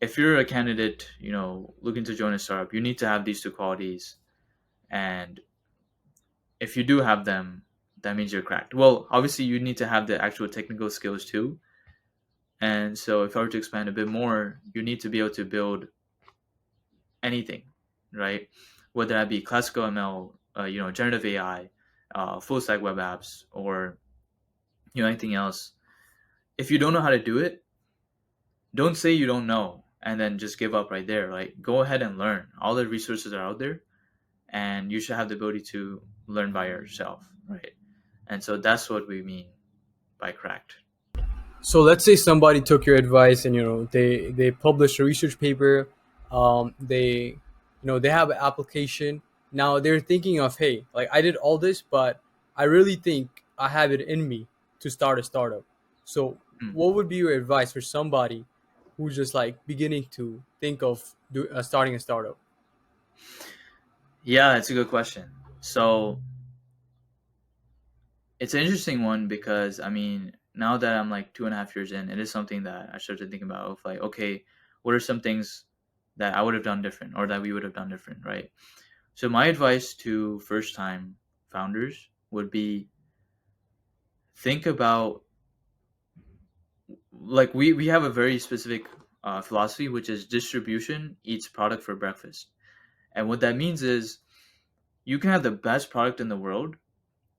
if you're a candidate, looking to join a startup, you need to have these two qualities. And if you do have them, that means you're cracked. Well, obviously, you need to have the actual technical skills too. And so, if I were to expand a bit more, you need to be able to build anything, right? Whether that be classical ML, generative AI, full stack web apps, or anything else. If you don't know how to do it, don't say you don't know and then just give up right there. Like, go ahead and learn. All the resources are out there, and you should have the ability to learn by yourself, right? And so that's what we mean by cracked. So let's say somebody took your advice and they published a research paper. They have an application. Now they're thinking of, hey, like I did all this, but I really think I have it in me to start a startup. So Hmm. what would be your advice for somebody who's just like beginning to think of starting a startup? Yeah, it's a good question. So it's an interesting one because I mean, now that I'm like 2.5 years in, it is something that I started thinking about of like, okay, what are some things that I would have done different or that we would have done different, right? So my advice to first time founders would be think about, like, we have a very specific philosophy, which is distribution eats product for breakfast. And what that means is you can have the best product in the world.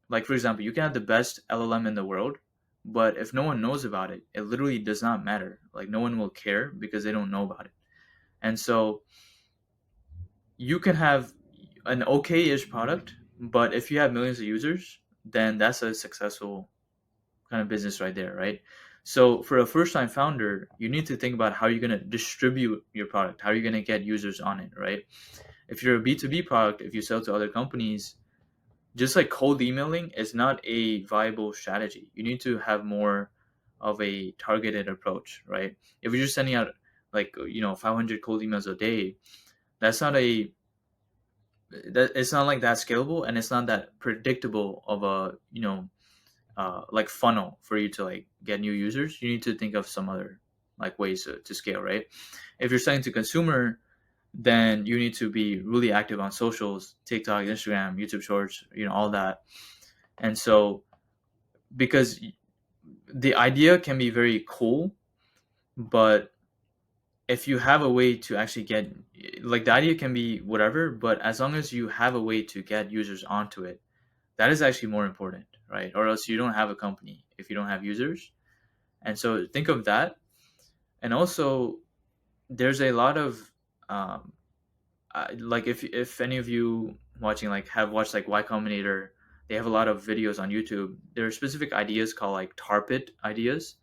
Like, for example, you can have the best LLM in the world, but if no one knows about it, it literally does not matter. Like, no one will care because they don't know about it. And so you can have an okay-ish product, but if you have millions of users, then that's a successful kind of business right there, right? So for a first-time founder, you need to think about how you're going to distribute your product, how you're going to get users on it, right? If you're a B2B product, if you sell to other companies, just like cold emailing is not a viable strategy. You need to have more of a targeted approach, right? If you're just sending out like 500 cold emails a day, that's not a that it's not like that scalable, and it's not that predictable of a like funnel for you to like get new users. You need to think of some other like ways to scale, right? If you're selling to consumer, then you need to be really active on socials, TikTok, Instagram, YouTube Shorts, all that. And so, because the idea can be very cool, but if you have a way to actually get, like, the idea can be whatever, but as long as you have a way to get users onto it, that is actually more important, right? Or else you don't have a company if you don't have users. And so think of that. And also, there's a lot of like, if any of you watching like have watched like Y Combinator, they have a lot of videos on YouTube. There are specific ideas called like tar pit ideas,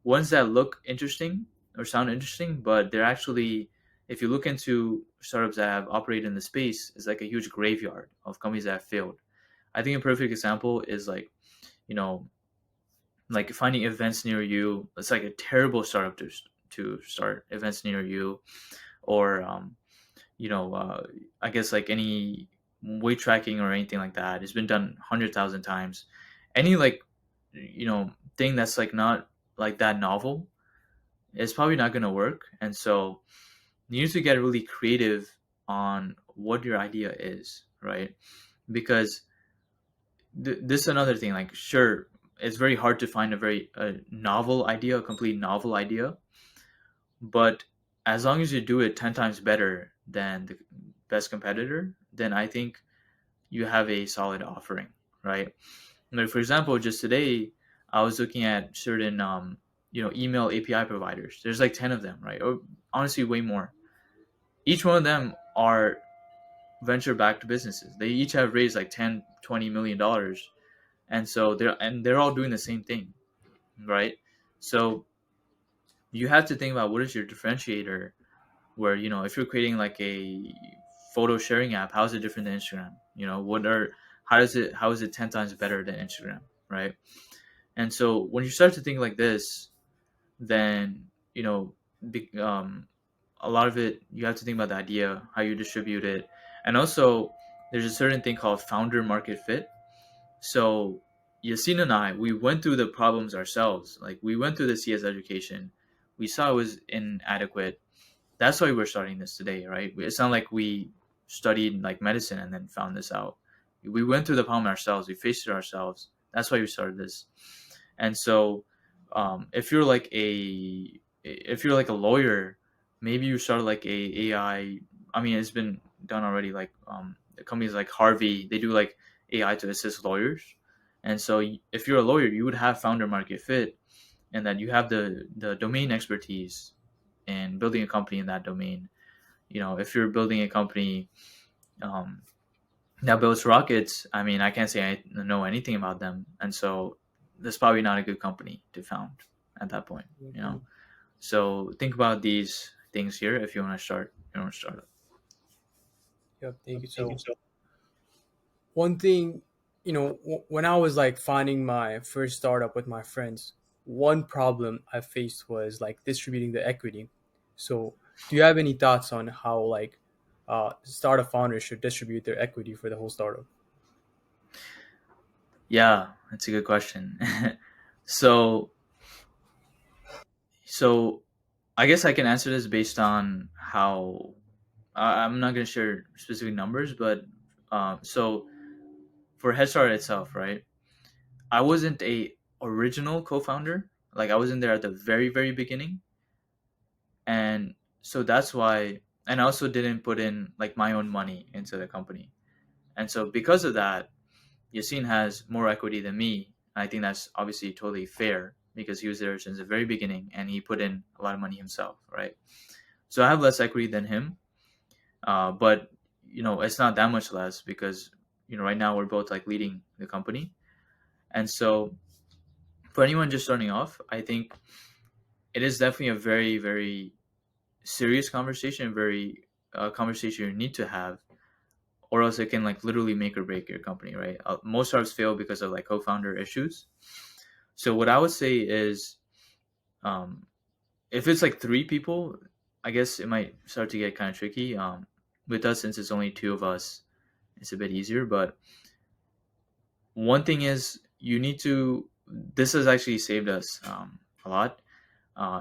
ones that look interesting or sound interesting, but they're actually, if you look into startups that have operated in the space, it's like a huge graveyard of companies that have failed. I think a perfect example is like, you know, like finding events near you. It's like a terrible startup to start events near you, or you know, I guess like any weight tracking or anything like that. It's been done 100,000 times. Any like, thing that's like not like that novel, it's probably not going to work. And so you need to get really creative on what your idea is, right? Because this is another thing. Like, sure, it's very hard to find a very novel idea, a complete novel idea, but as long as you do it 10 times better than the best competitor, then I think you have a solid offering, right? Like for example, just today I was looking at certain email API providers. There's like 10 of them, right? Or honestly way more. Each one of them are venture backed businesses. They each have raised like 10, 20 million dollars. And so they're all doing the same thing, right? So you have to think about what is your differentiator, where if you're creating like a photo sharing app, how is it different than Instagram? How is it 10 times better than Instagram, right? And so when you start to think like this, then be, a lot of it, you have to think about the idea, how you distribute it. And also there's a certain thing called founder market fit. So Yasin and I, we went through the problems ourselves. Like we went through the CS education, we saw it was inadequate. That's why we're starting this today, right? It's not like we studied like medicine and then found this out. We went through the problem ourselves. We faced it ourselves. That's why we started this. And so, if you're like a lawyer, maybe you start like a AI. I mean, it's been done already. Like the companies like Harvey, they do like AI to assist lawyers. And so, if you're a lawyer, you would have founder market fit, and that you have the domain expertise and building a company in that domain. If you're building a company um, that builds rockets, I mean, I can't say I know anything about them, and so that's probably not a good company to found at that point. You know, Mhm. so think about these things here if you want to start your own startup. Yep, thank you. So one thing, when I was like finding my first startup with my friends, one problem I faced was like distributing the equity. So, do you have any thoughts on how like startup founders should distribute their equity for the whole startup? Yeah, that's a good question. so so I guess I can answer this based on how I'm not going to share specific numbers, but so for Headstarter itself, right? I wasn't a original co-founder. Like I wasn't there at the very very beginning, and so that's why. And I also didn't put in like my own money into the company, and so because of that, Yasin has more equity than me. I think that's obviously totally fair because he was there since the very beginning and he put in a lot of money himself, right? So I have less equity than him, but it's not that much less because right now we're both like leading the company, and so for anyone just starting off, I think it is definitely a very very serious conversation, very conversation you need to have, or else it can like literally make or break your company, right? Most startups fail because of like co-founder issues. So what I would say is, um, if it's like three people, I guess it might start to get kind of tricky. With us, since it's only two of us, it's a bit easier. But one thing is, you need to. This has actually saved us a lot.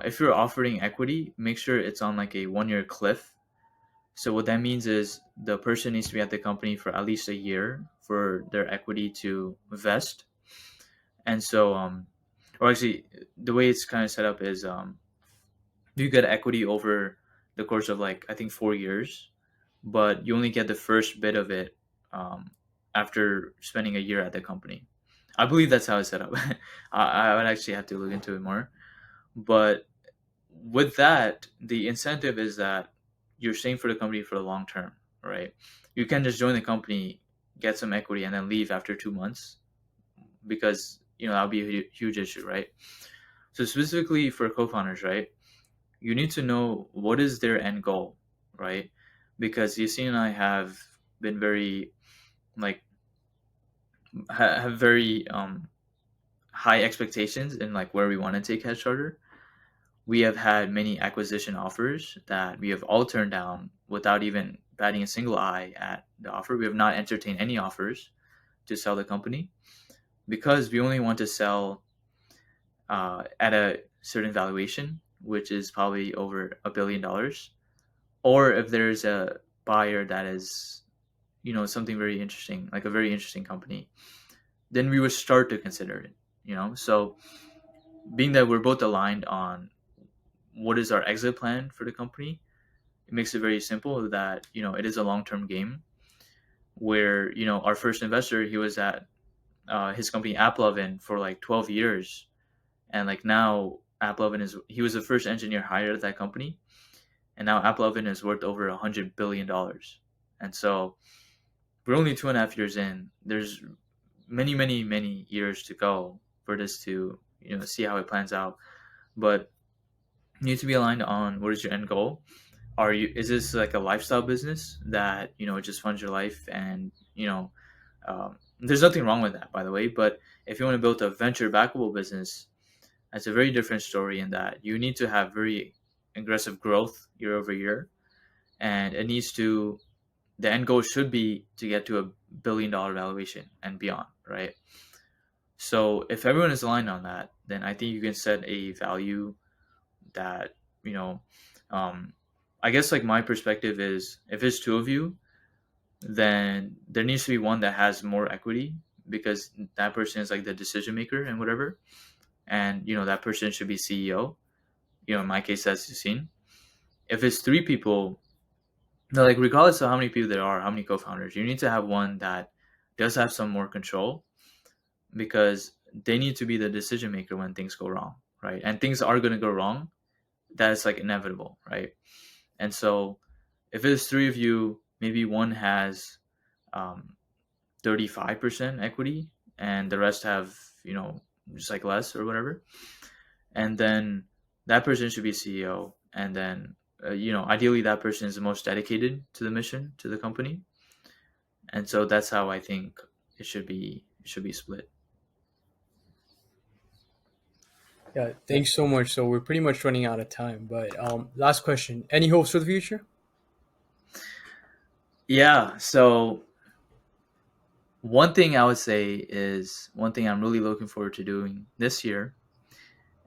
If you're offering equity, make sure it's on like a 1 year cliff. So what that means is the person needs to be at the company for at least a year for their equity to vest. And so, or actually, the way it's kind of set up is, you get equity over the course of like I think 4 years, but you only get the first bit of it um, after spending a year at the company. I believe that's how it's set up. I would actually have to look into it more. But with that, the incentive is that you're staying for the company for the long term, right? You can just join the company, get some equity, and then leave after 2 months because that'll be a huge issue, right? So specifically for co-founders, right? You need to know what is their end goal, right? Because Yasin and I have been very like have very high expectations in like where we want to take Headstarter. We have had many acquisition offers that we have all turned down without even batting a single eye at the offer. We have not entertained any offers to sell the company because we only want to sell at a certain valuation, which is probably over $1 billion. Or if there's a buyer that is, something very interesting, like a very interesting company, then we would start to consider it. So being that we're both aligned on what is our exit plan for the company, it makes it very simple that it is a long term game where our first investor, he was at his company AppLovin for like 12 years, and like now AppLovin is he was the first engineer hired at that company, and now AppLovin is worth over $100 billion. And so we're only 2.5 years in. There's many, many, many years to go for this to see how it plans out. But you need to be aligned on what is your end goal. Is this like a lifestyle business that just funds your life, and there's nothing wrong with that, by the way. But if you want to build a venture backable business, that's a very different story in that you need to have very aggressive growth year over year, and the end goal should be to get to $1 billion valuation and beyond, right? So if everyone is aligned on that, then I think you can set a value that you know um, I guess like my perspective is, if it's two of you, then there needs to be one that has more equity, because that person is like the decision maker and whatever, and that person should be CEO. In my case, that's Yassine. If it's three people, now, like regardless of how many people there are, how many co-founders, you need to have one that does have some more control, because they need to be the decision maker when things go wrong, right? And things are going to go wrong. That's like inevitable, right? And so if it's three of you, maybe one has um, 35% equity and the rest have, just like less or whatever. And then that person should be CEO. And then, ideally that person is the most dedicated to the mission, to the company. And so that's how I think it should be split. Yeah, thanks so much. So we're pretty much running out of time, but last question: any hopes for the future? Yeah. So one thing I would say is one thing I'm really looking forward to doing this year,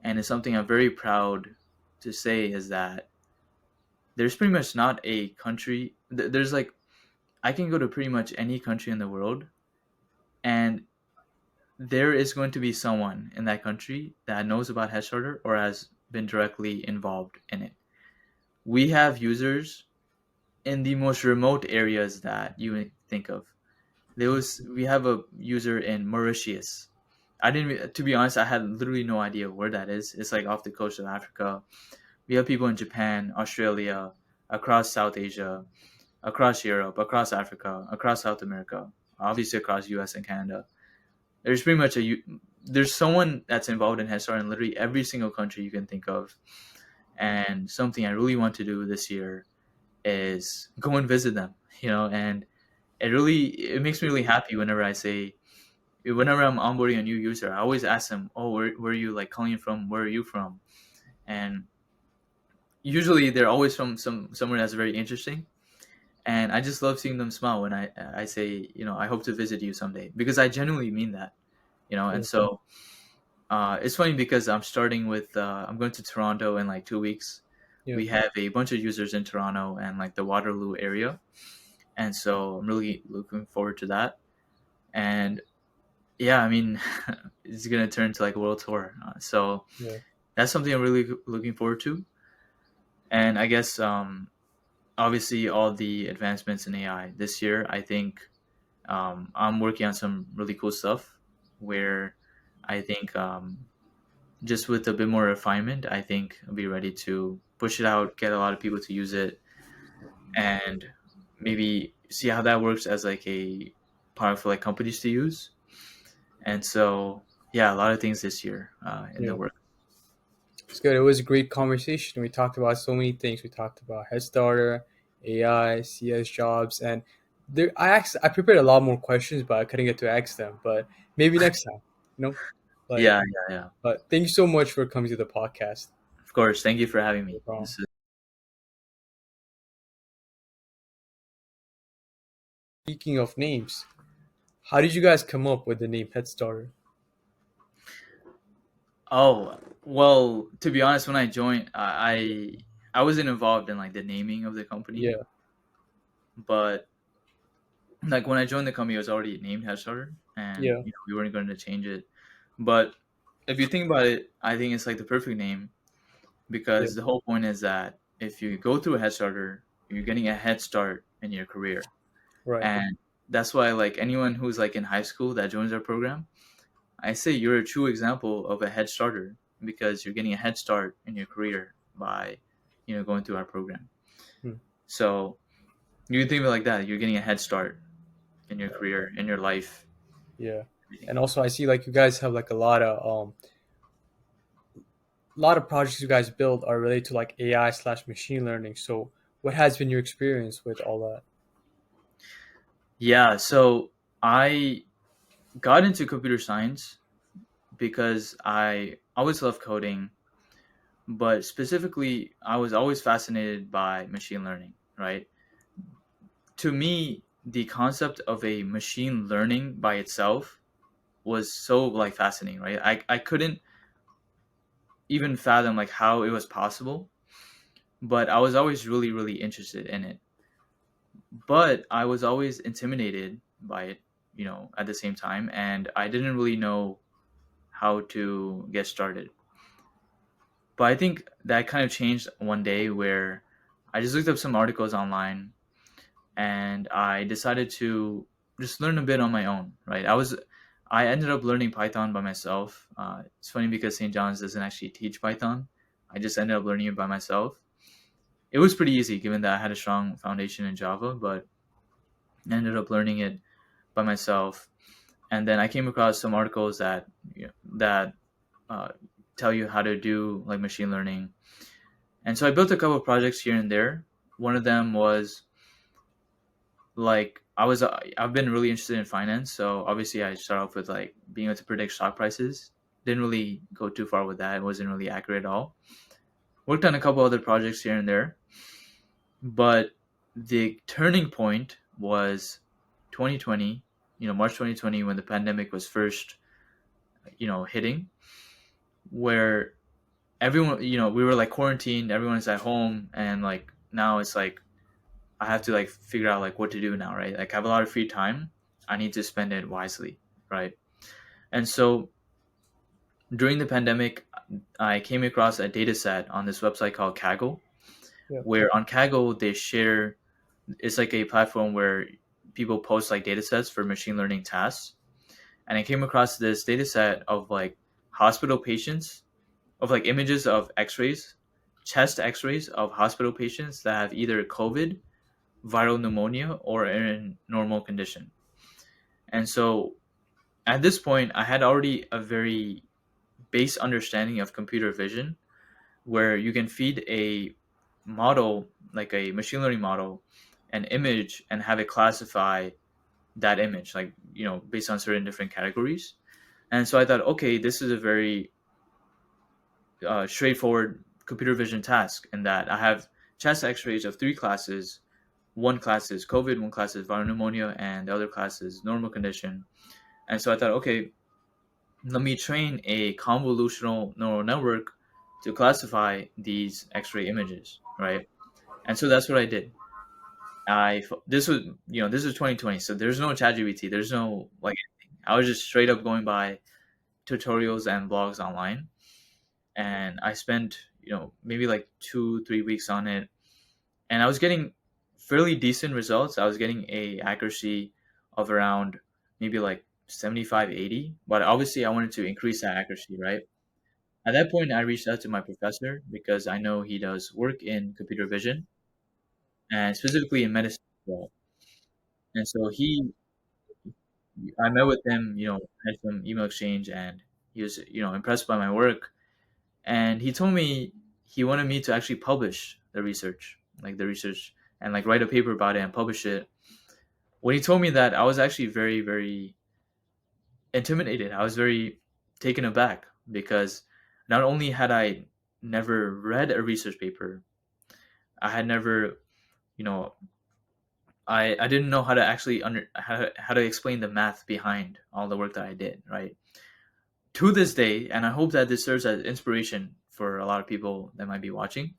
and it's something I'm very proud to say, is that there's pretty much not a country. There's like I can go to pretty much any country in the world, and there is going to be someone in that country that knows about Headstarter or has been directly involved in it. We have users in the most remote areas that you would think of. We have a user in Mauritius. I didn't, to be honest, I had literally no idea where that is. It's like off the coast of Africa. We have people in Japan, Australia, across South Asia, across Europe, across Africa, across South America, obviously across US and Canada. There's pretty much there's someone that's involved in Headstarter in literally every single country you can think of. And something I really want to do this year is go and visit them, and it makes me really happy whenever I'm onboarding a new user. I always ask them, "Oh, where are you like calling from? Where are you from?" And usually they're always from somewhere that's very interesting. And I just love seeing them smile when I say, I hope to visit you someday, because I genuinely mean that. And Yeah, so it's funny because I'm going to Toronto in like 2 weeks. yeah, We have a bunch of users in Toronto and like the Waterloo area, and so I'm really looking forward to that. And yeah, I mean, it's gonna turn to like a world tour. So yeah, that's something I'm really looking forward to. And I guess obviously all the advancements in AI this year, I think I'm working on some really cool stuff where I think just with a bit more refinement, I think I'll be ready to push it out, get a lot of people to use it, and maybe see how that works as like a product for like companies to use. And so, yeah, a lot of things this year in the yeah. work. It's good. It was a great conversation. We talked about so many things. We talked about Headstarter, AI, CS jobs, and I prepared a lot more questions, but I couldn't get to ask them. But maybe next time, you know. Like, Yeah, yeah, yeah. but thank you so much for coming to the podcast. Of course. Thank you for having No me. problem. This is Speaking of names, how did you guys come up with the name Headstarter? Oh, well, to be honest, when I joined, I wasn't involved in like the naming of the company, Yeah, but like when I joined the company, it was already named Headstarter, and yeah, we weren't going to change it. But if you think about it, I think it's like the perfect name Yeah. because the whole point is that if you go through a Head Starter, you're getting a head start in your career. Right. And that's why like anyone who's like in high school that joins our program, I say you're a true example of a head starter because you're getting a head start in your career by, going through our program. Hmm. So you can think of it like that. You're getting a head start in your career, in your life, Yeah. everything. And also, I see like you guys have like a lot of projects you guys build are related to like AI/machine learning. So, what has been your experience with all that? Yeah, so I got into computer science because I always loved coding, but specifically I was always fascinated by machine learning, right? To me, the concept of a machine learning by itself was so like fascinating, right? I couldn't even fathom like how it was possible, but I was always really, really interested in it. But I was always intimidated by it, at the same time, and I didn't really know how to get started. But I think that kind of changed one day where I just looked up some articles online and I decided to just learn a bit on my own, right? I ended up learning Python by myself. It's funny because St. John's doesn't actually teach Python. I just ended up learning it by myself. It was pretty easy given that I had a strong foundation in Java, but I ended up learning it by myself. And then I came across some articles that uh, tell you how to do like machine learning. And so I built a couple of projects here and there. One of them was like I've been really interested in finance, so obviously I started off with like being able to predict stock prices. Didn't really go too far with that. It wasn't really accurate at all. Worked on a couple other projects here and there, but the turning point was 2020. March 2020 when the pandemic was first hitting, where everyone we were like quarantined. Everyone's at home, and like now it's like I have to like figure out like what to do now, right? Like I have a lot of free time. I need to spend it wisely, right? And so during the pandemic, I came across a data set on this website called Kaggle, Yeah. where on Kaggle they share it's like a platform where people post like data sets for machine learning tasks. And I came across this data set of like hospital patients, of like images of x-rays, chest x-rays of hospital patients that have either COVID, viral pneumonia, or in normal condition. And so at this point, I had already a very base understanding of computer vision where you can feed a model, like a machine learning model, an image and have it classify that image, like, based on certain different categories. And so I thought, okay, this is a very straightforward computer vision task in that I have chest x rays of three classes. One class is COVID, one class is viral pneumonia, and the other class is normal condition. And so I thought, okay, let me train a convolutional neural network to classify these X-ray images, right? And so that's what I did. This was 2020, so there's no ChatGPT, there's no like anything. I was just straight up going by tutorials and blogs online, and I spent maybe like 2 3 weeks on it, and I was getting fairly decent results. I was getting a accuracy of around maybe like 75 80, but obviously I wanted to increase that accuracy, right? At that point, I reached out to my professor because I know he does work in computer vision and specifically in medicine as well. And so I met with him, had some email exchange, and he was, impressed by my work. And he told me he wanted me to actually publish the research, and like write a paper about it and publish it. When he told me that, I was actually very, very intimidated. I was very taken aback because not only had I never read a research paper, I had never, you know, I didn't know how to actually how to explain the math behind all the work that I did, right? To this day, and I hope that this serves as inspiration for a lot of people that might be watching.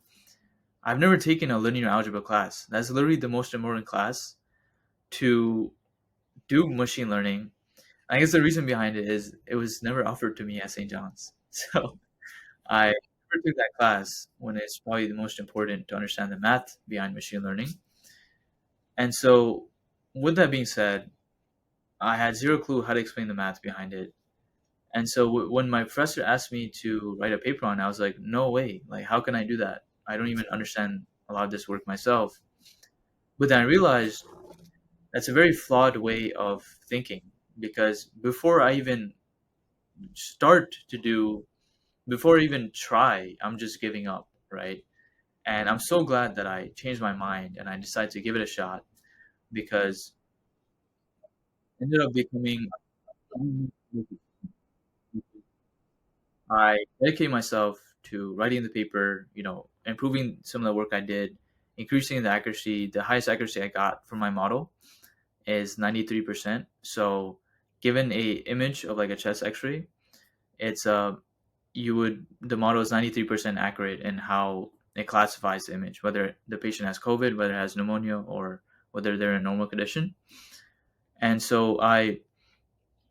I've never taken a linear algebra class. That's literally the most important class to do machine learning. I guess the reason behind it is it was never offered to me at St. John's. So I never took that class when it's probably the most important to understand the math behind machine learning. And so, with that being said, I had zero clue how to explain the math behind it. And so, when my professor asked me to write a paper on it, I was like, no way. Like, how can I do that? I don't even understand a lot of this work myself. But then I realized that's a very flawed way of thinking because start to do, before I even try, I'm just giving up, right? And I'm so glad that I changed my mind and I decided to give it a shot because it ended up becoming, I dedicate myself to writing the paper, improving some of the work I did, increasing the accuracy. The highest accuracy I got from my model is 93%. So given a image of like a chest x-ray, it's the model is 93% accurate in how it classifies the image, whether the patient has COVID, whether it has pneumonia, or whether they're in a normal condition. And so I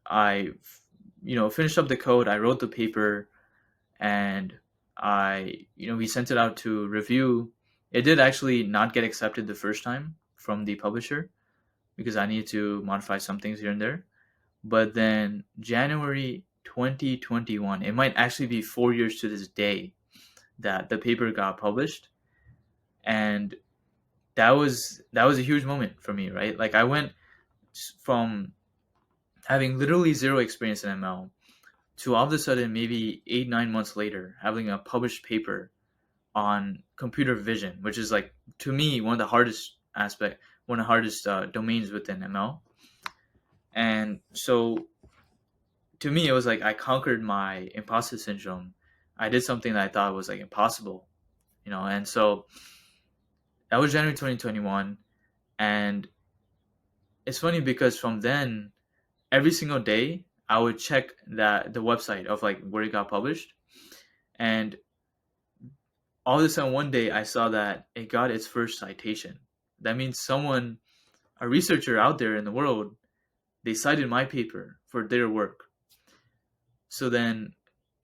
finished up the code, I wrote the paper, and we sent it out to review. It did actually not get accepted the first time from the publisher because I needed to modify some things here and there. But then January 2021, it might actually be 4 years to this day that the paper got published, and that was a huge moment for me, right? Like I went from having literally zero experience in ML to all of a sudden maybe 8 9 months later having a published paper on computer vision, which is like to me one of the hardest domains within ML. And so to me, it was like I conquered my imposter syndrome. I did something that I thought was like impossible, and so that was January 2021. And it's funny because from then, every single day, I would check the website of like where it got published. And all of a sudden, one day, I saw that it got its first citation. That means a researcher out there in the world, they cited my paper for their work. So then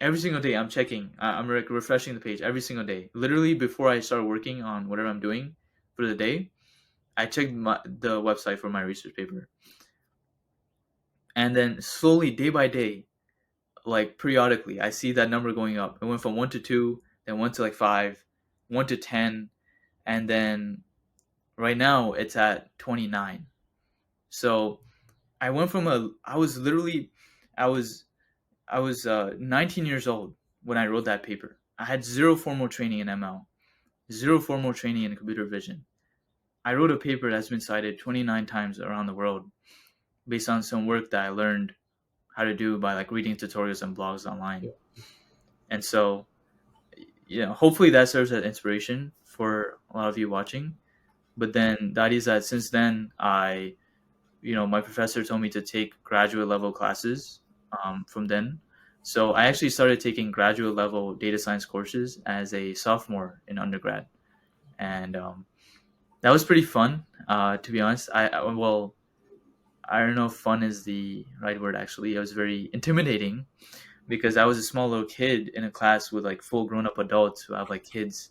every single day I'm checking, I'm like refreshing the page every single day. Literally before I start working on whatever I'm doing for the day, I checked the website for my research paper. And then slowly, day by day, like periodically, I see that number going up. It went from 1 to 2, then 1 to like 5, 1 to 10, and then right now it's at 29. So I went from I was literally, I was I was 19 years old when I wrote that paper. I had zero formal training in ML, zero formal training in computer vision. I wrote a paper that's been cited 29 times around the world based on some work that I learned how to do by like reading tutorials and blogs online. Yeah. And so, hopefully that serves as inspiration for a lot of you watching. But then that is that since then, my professor told me to take graduate level classes from then. So I actually started taking graduate level data science courses as a sophomore in undergrad, and that was pretty fun. To be honest, well, I don't know if fun is the right word. Actually, it was very intimidating because I was a small little kid in a class with like full grown up adults who have like kids,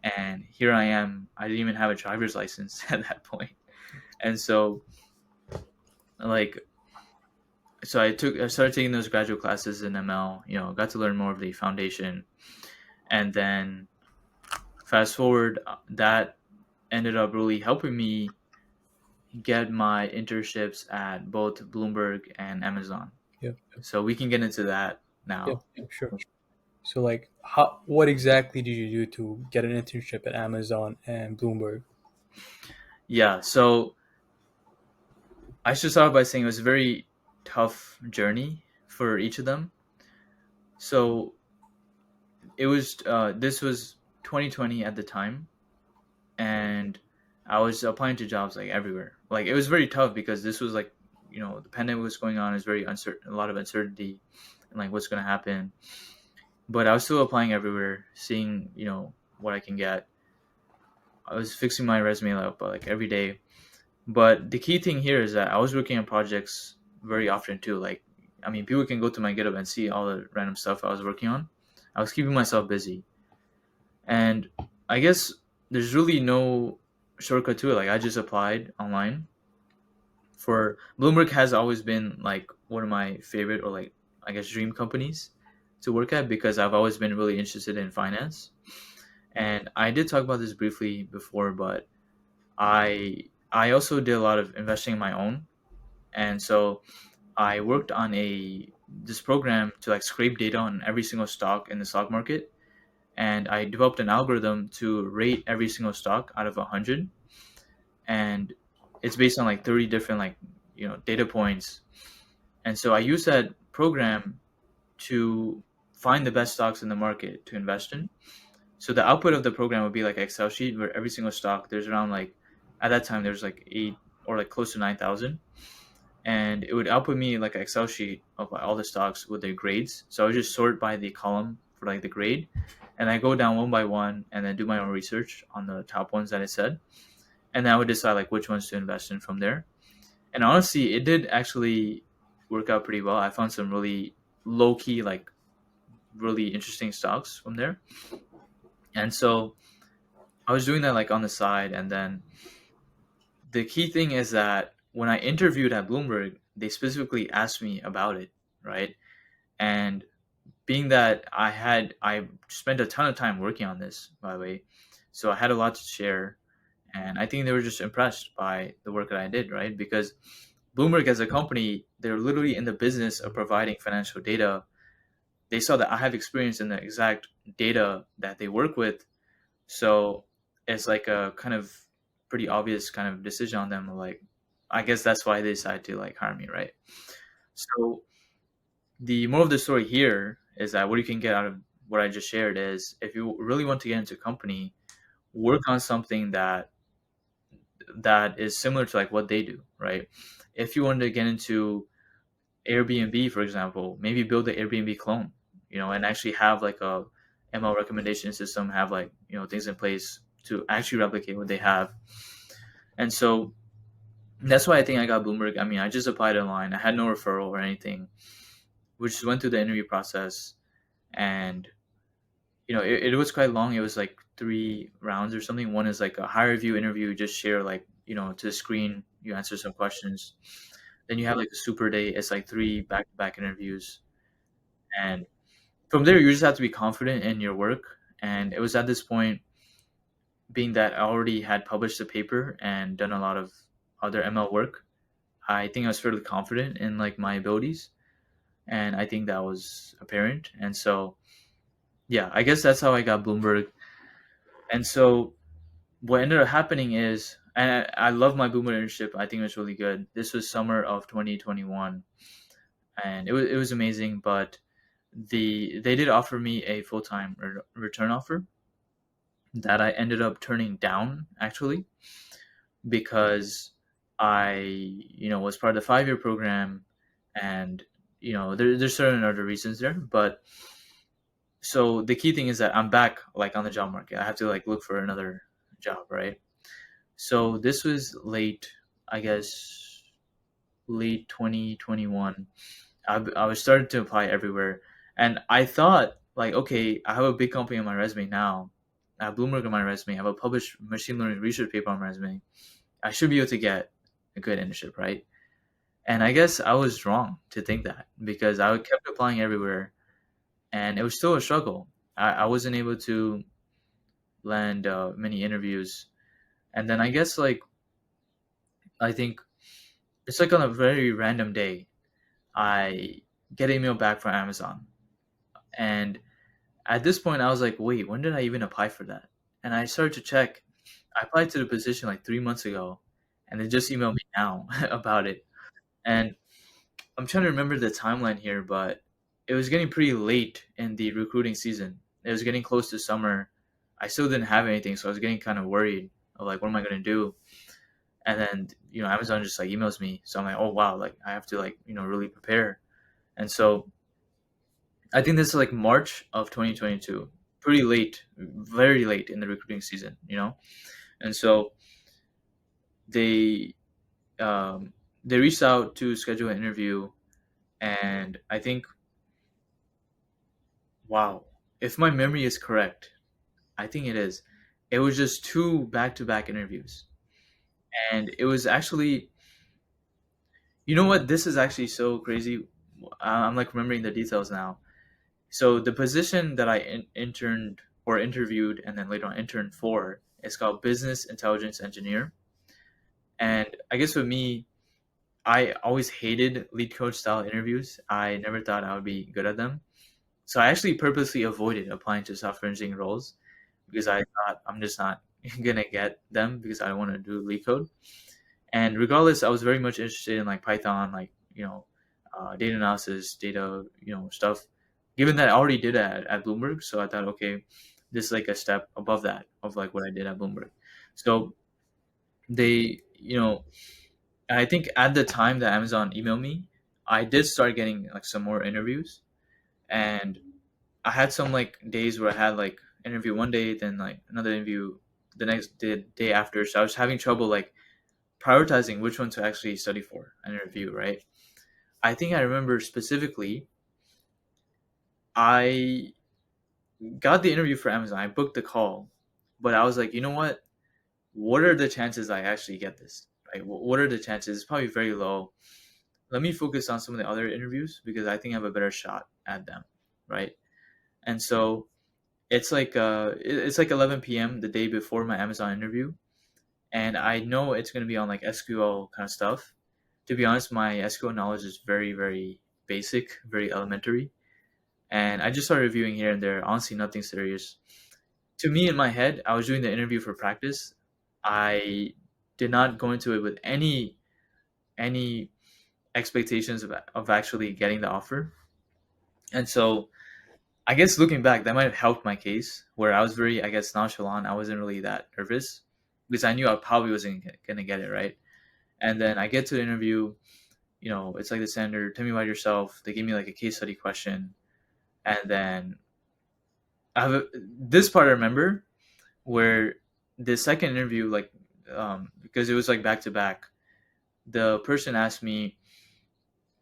and here I am. I didn't even have a driver's license at that point, and so like I started taking those graduate classes in ML, got to learn more of the foundation. And then fast forward, that ended up really helping me get my internships at both Bloomberg and Amazon. Yeah. So we can get into that Yeah. now. Sure. So, like, what exactly did you do to get an internship at Amazon and Bloomberg? Yeah, so I should start by saying it was a very tough journey for each of them. So this was 2020 at the time, and I was applying to jobs like everywhere. Like it was very tough because this was like, the pandemic was going on. It's very uncertain, a lot of uncertainty, and like what's going to happen. But I was still applying everywhere, seeing what I can get. I was fixing my resume up like every day. But the key thing here is that I was working on projects very often too. Like, I mean, people can go to my GitHub and see all the random stuff I was working on. I was keeping myself busy. And I guess there's really no shortcut to it. Like I just applied online for Bloomberg has always been like one of my favorite or like I guess dream companies to work at because I've always been really interested in finance. And I did talk about this briefly before, but I also did a lot of investing in my own. And so I worked on a this program to like scrape data on every single stock in the stock market, and I developed an algorithm to rate every single stock out of 100, and it's based on like 30 different like data points. And so I use that program to find the best stocks in the market to invest in. So the output of the program would be like an Excel sheet where every single stock there's around like at that time there's like eight or like close to 9,000, and it would output me like an Excel sheet of like, all the stocks with their grades. So I would just sort by the column for like the grade, and I go down one by one and then do my own research on the top ones that I said, and then I would decide like which ones to invest in from there. And honestly, it did actually work out pretty well. I found some really low key like really interesting stocks from there, and so I was doing that like on the side, and then the key thing is that when I interviewed at Bloomberg, they specifically asked me about it, right? And being that I spent a ton of time working on this, by the way, so I had a lot to share, and I think they were just impressed by the work that I did, right? Because Bloomberg as a company, they're literally in the business of providing financial data. They saw that I have experience in the exact data that they work with, so it's like a kind of pretty obvious kind of decision on them. Like, I guess that's why they decided to like hire me, right? So the moral of the story here is that what you can get out of what I just shared is if you really want to get into a company, work on something that is similar to like what they do, right? If you want to get into Airbnb, for example, maybe build an Airbnb clone, and actually have like a ML recommendation system, have like, things in place to actually replicate what they have. And so that's why I think I got Bloomberg. I mean, I just applied online. I had no referral or anything. We just went through the interview process, and it was quite long. It was like 3 rounds or something. One is like a higher view interview, just share like to the screen, you answer some questions. Then you have like a super day. It's like three back-to-back interviews, and from there you just have to be confident in your work. And it was at this point, being that I already had published the paper and done a lot of other ML work, I think I was fairly confident in like my abilities, and I think that was apparent. And so yeah, I guess that's how I got Bloomberg. And so what ended up happening is, and I love my Bloomberg internship. I think it was really good. This was summer of 2021, and it was amazing. But they did offer me a full time return offer that I ended up turning down actually because I was part of the 5 year program, and there's certain other reasons there. But so the key thing is that I'm back like on the job market. I have to like look for another job, right? So this was late, I guess, late 2021. I was starting to apply everywhere, and I thought like, okay, I have a big company on my resume now. I have Bloomberg on my resume. I have a published machine learning research paper on my resume. I should be able to get a good internship, right? And I guess I was wrong to think that because I kept applying everywhere, and it was still a struggle. I wasn't able to land many interviews, and then I guess like I think it's like on a very random day, I get an email back from Amazon, and at this point I was like, wait, when did I even apply for that? And I started to check. I applied to the position like 3 months ago, and they just emailed me now about it. And I'm trying to remember the timeline here, but it was getting pretty late in the recruiting season. It was getting close to summer. I still didn't have anything, so I was getting kind of worried of like, what am I going to do? And then Amazon just like emails me, so I'm like, oh wow, like I have to like really prepare. And so I think this is like March of 2022, pretty late, very late in the recruiting season. And so they they reached out to schedule an interview, and I think, wow, if my memory is correct, I think it is. It was just two back-to-back interviews, and it was actually, you know what? This is actually so crazy. I'm like remembering the details now. So the position that I interned or interviewed and then later on interned for is called Business Intelligence Engineer. And I guess with me, I always hated lead coach style interviews. I never thought I would be good at them. So I actually purposely avoided applying to software engineering roles because I thought I'm just not gonna get them because I don't want to do lead code. And regardless, I was very much interested in like Python, like data analysis, data stuff. Given that I already did that at Bloomberg, so I thought, okay, this is like a step above that of like what I did at Bloomberg. So they, I think at the time that Amazon emailed me, I did start getting like some more interviews, and I had some like days where I had like interview one day, then like another interview the next day after. So I was having trouble like prioritizing which one to actually study for and review, right? I think I remember specifically, I got the interview for Amazon. I booked the call, but I was like, you know what? What are the chances I actually get this? Right? What are the chances? It's probably very low. Let me focus on some of the other interviews because I think I have a better shot at them, right? And so it's like 11 p.m. the day before my Amazon interview, and I know it's going to be on like SQL kind of stuff. To be honest, my SQL knowledge is very, very basic, very elementary, and I just started reviewing here and there. Honestly, nothing serious. To me, in my head, I was doing the interview for practice. I did not go into it with any expectations of actually getting the offer, and so I guess looking back, that might have helped my case, where I was very, I guess, nonchalant. I wasn't really that nervous because I knew I probably wasn't gonna get it right. And then I get to the interview, it's like the standard, tell me about yourself. They give me like a case study question. And then this part I remember where the second interview, like, because it was like back to back, the person asked me,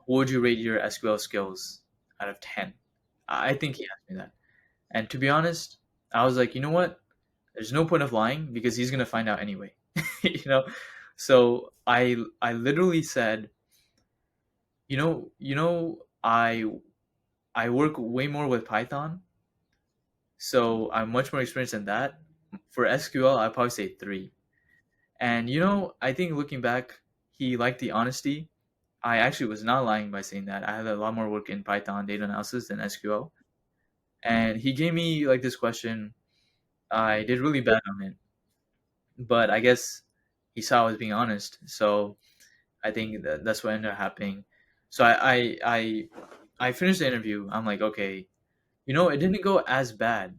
what would you rate your SQL skills out of 10? I think he asked me that. And to be honest, I was like, you know what? There's no point of lying because he's going to find out anyway. you know? So I literally said, I work way more with Python, so I'm much more experienced in that. For SQL, I'd probably say 3. And I think looking back, he liked the honesty. I actually was not lying by saying that. I had a lot more work in Python data analysis than SQL. And he gave me like this question. I did really bad on it, but I guess he saw I was being honest. So I think that's what ended up happening. So I finished the interview. I'm like, okay, it didn't go as bad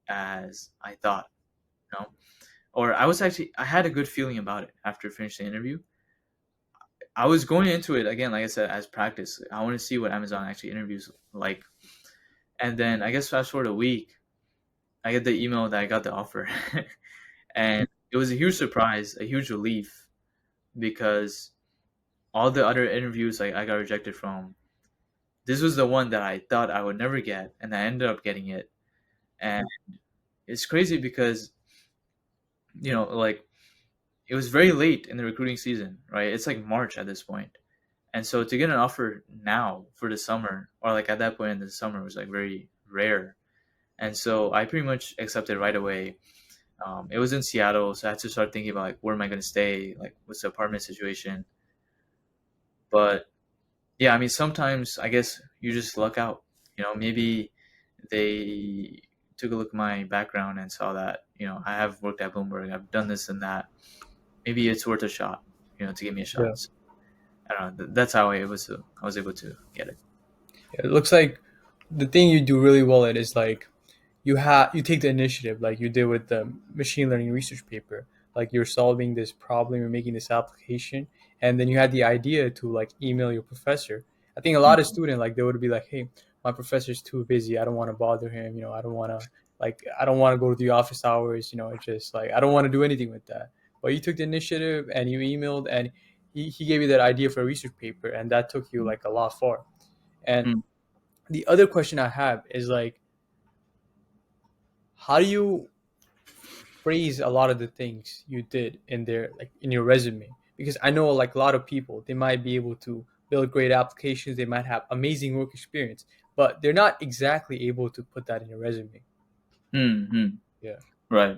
as I thought. You know, or I had a good feeling about it after finishing the interview. I was going into it again, like I said, as practice. I want to see what Amazon actually interviews like. And then I guess fast forward a week, I get the email that I got the offer, and it was a huge surprise, a huge relief because all the other interviews I got rejected from, this was the one that I thought I would never get, and I ended up getting it. And it's crazy because like it was very late in the recruiting season, right? It's like March at this point, and so to get an offer now for the summer, or like at that point in the summer, was like very rare. And so I pretty much accepted right away. It was in Seattle, so I had to start thinking about like where am I going to stay, like what's the apartment situation. But yeah, I mean, sometimes I guess you just luck out. Maybe they took a look at my background and saw that I have worked at Bloomberg, I've done this and that. Maybe it's worth a shot, to give me a Yeah. shot. So, I don't know. That's how I was able to get it. It looks like the thing you do really well at is like you take the initiative like you did with the machine learning research paper. Like you're solving this problem, you're making this application, and then you had the idea to like email your professor. I think a lot of Mhm. students like they would be like, hey, my professor's too busy, I don't want to bother him, I don't want to go to the office hours, it's just like I don't want to do anything with that. But you took the initiative and you emailed, and he gave you that idea for a research paper, and that took you like a lot far. And Mhm. the other question I have is like, how do you? phrase a lot of the things you did in their like in your resume, because I know like a lot of people, they might be able to build great applications, they might have amazing work experience, but they're not exactly able to put that in your resume. Hmm. Yeah. Right.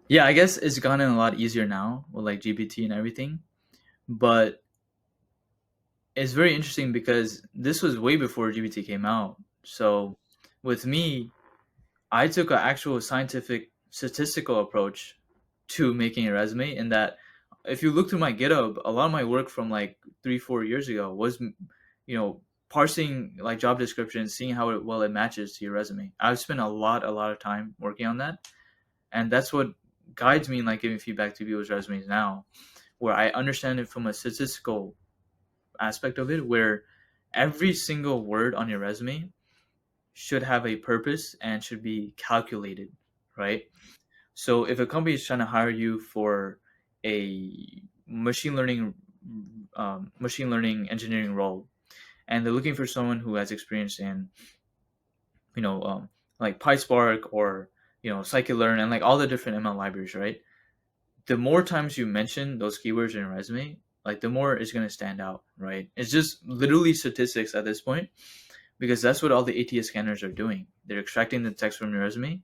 Yeah, I guess it's gotten a lot easier now with like GPT and everything. But it's very interesting because this was way before GPT came out. So with me, I took an actual scientific statistical approach to making a resume. In that, if you look through my GitHub, a lot of my work from like 3 4 years ago was, parsing like job descriptions, seeing how well it matches to your resume. I've spent a lot of time working on that, and that's what guides me in like giving feedback to people's resumes now, where I understand it from a statistical aspect of it, where every single word on your resume should have a purpose and should be calculated, right? So if a company is trying to hire you for a machine learning engineering role, and they're looking for someone who has experience in, you know, um, like PySpark or scikit-learn and like all the different ML libraries, right? The more times you mention those keywords in your resume, like the more it's going to stand out, right? It's just literally statistics at this point, because that's what all the ATS scanners are doing. They're extracting the text from your resume,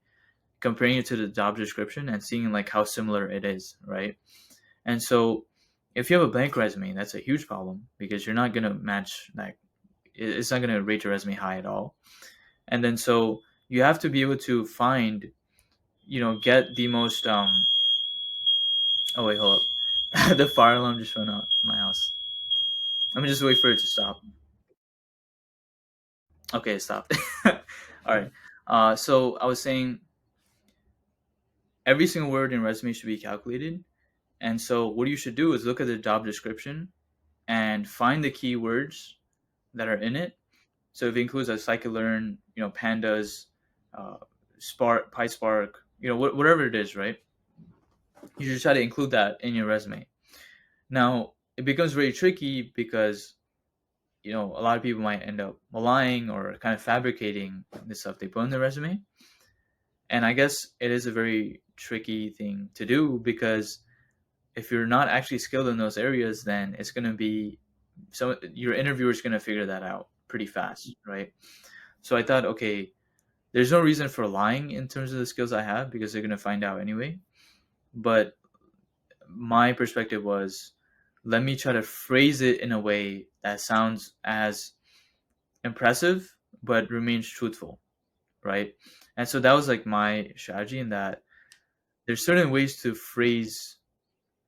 comparing it to the job description, and seeing like how similar it is, right? And so, if you have a blank resume, that's a huge problem because you're not going to match like it's not going to rate your resume high at all. And then so you have to be able to find, get the most. Oh wait, hold up. The fire alarm just went out in my house. Let me just wait for it to stop. Okay, it stopped. All right. So I was saying every single word in resume should be calculated. And so what you should do is look at the job description and find the keywords that are in it. So if it includes a scikit-learn, pandas, uh, Spark, PySpark, whatever it is, right? You should try to include that in your resume. Now it becomes very tricky because a lot of people might end up lying or kind of fabricating the stuff they put in their resume. And I guess it is a very tricky thing to do because if you're not actually skilled in those areas, then it's going to be so your interviewer is going to figure that out pretty fast, right? So I thought, okay, there's no reason for lying in terms of the skills I have because they're going to find out anyway. But my perspective was, let me try to phrase it in a way that sounds as impressive but remains truthful, right? And so that was like my strategy in that there's certain ways to phrase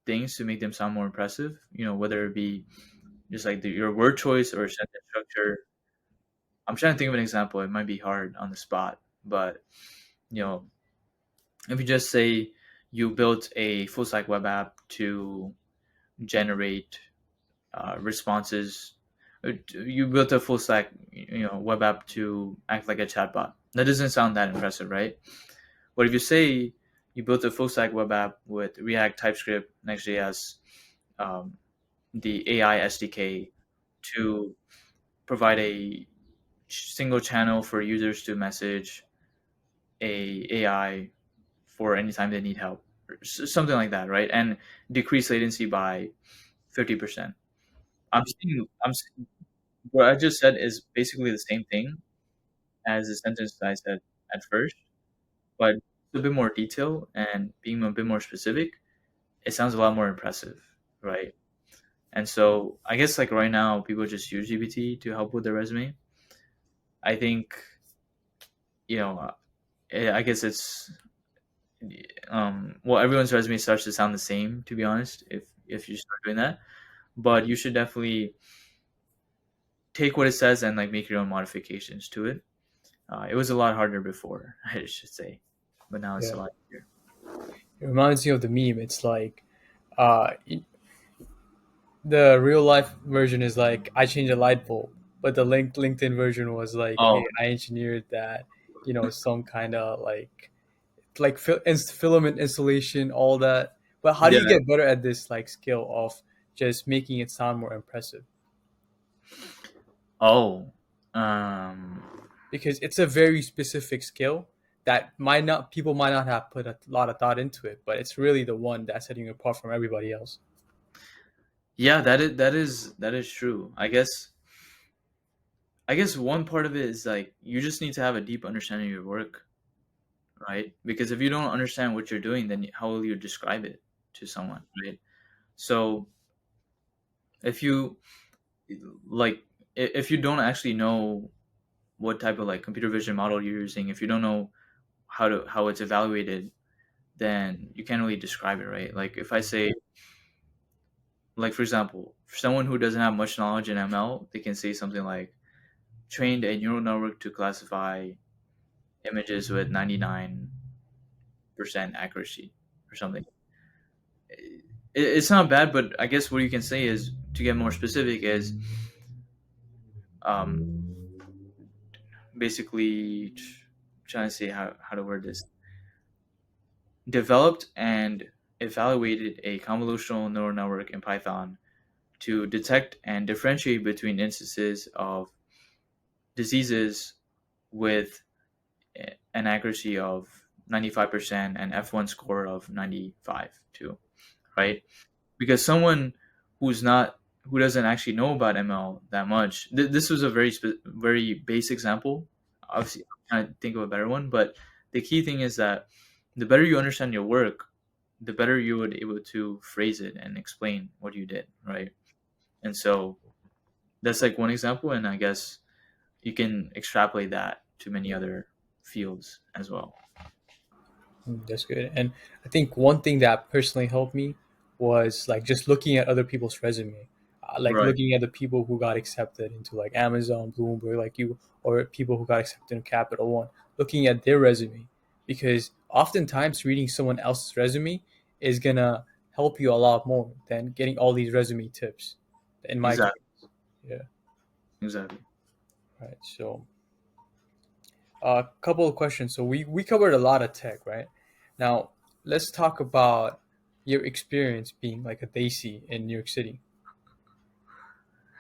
things to make them sound more impressive, whether it be just like your word choice or sentence structure. I'm trying to think of an example. It might be hard on the spot, but you know, if you just say you built a full stack web app to generate responses, you built a full stack web app to act like a chatbot. That doesn't sound that impressive, right? But if you say you built a full stack web app with React, TypeScript, Next.js, um, the AI SDK to provide a single channel for users to message a AI for anytime they need help, or something like that, right? And decrease latency by 50%. What I just said is basically the same thing as the sentence that I said at first, but a bit more detail and being a bit more specific, it sounds a lot more impressive, right? And so I guess like right now, people just use GPT to help with their resume. I think, you know, I guess it's well, everyone's resume starts to sound the same, to be honest, if you start doing that. But you should definitely take what it says and like make your own modifications to it. It was a lot harder before, I should say, but now it's a Yeah. lot easier. It reminds me of the meme. It's like, uh, the real life version is like I changed a light bulb, but the LinkedIn version was like, Oh, hey, I engineered that, some kind of like filament installation, all that. But how do you yeah. get better at this like skill of just making it sound more impressive? Oh, um, Because it's a very specific skill that might not people might not have put a lot of thought into it, but it's really the one that's setting you apart from everybody else. Yeah, that is true. I guess one part of it is like you just need to have a deep understanding of your work, right? Because if you don't understand what you're doing, then how will you describe it to someone, right? So if you like if you don't actually know what type of like computer vision model you're using, if you don't know how it's evaluated, then you can't really describe it, right? Like if I say, like for example, for someone who doesn't have much knowledge in ML, they can say something like trained a neural network to classify images with 99% accuracy or something. It's not bad, but I guess what you can say is, to get more specific, is um, basically trying to say how to word this. Developed and evaluated a convolutional neural network in Python to detect and differentiate between instances of diseases with an accuracy of 95% and F1 score of 95 too, right? Because someone who's not who doesn't actually know about ML that much, this was a very base example. Obviously, I'm trying to think of a better one, but the key thing is that the better you understand your work, the better you would able to phrase it and explain what you did, right? And so that's like one example, and I guess you can extrapolate that to many other fields as well. That's good. And I think one thing that personally helped me was like just looking at other people's resume, like Right. looking at the people who got accepted into like Amazon, Bloomberg, like you, or people who got accepted in Capital One, looking at their resume, because oftentimes reading someone else's resume is gonna help you a lot more than getting all these resume tips, in my Exactly. experience. Yeah. Exactly. Right. So a couple of questions. So we covered a lot of tech, right? Now let's talk about your experience being like a Daisy in New York City.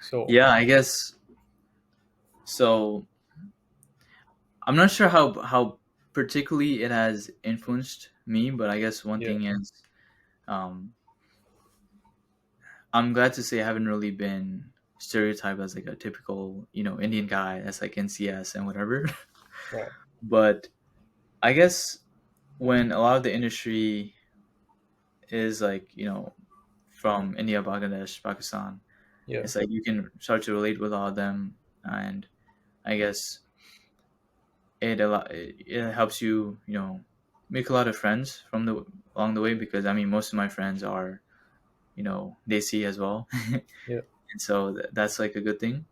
So Yeah, I guess so. I'm not sure how particularly it has influenced me, but I guess one yeah, thing is, um, I'm glad to say I haven't really been stereotyped as like a typical, Indian guy that's like NCS and whatever. right, But I guess when a lot of the industry is like, from India, Bangladesh, Pakistan, yeah, it's like you can start to relate with all of them, and I guess it helps you, make a lot of friends from the along the way, because I mean most of my friends are, they see as well. yeah, And so that's like a good thing,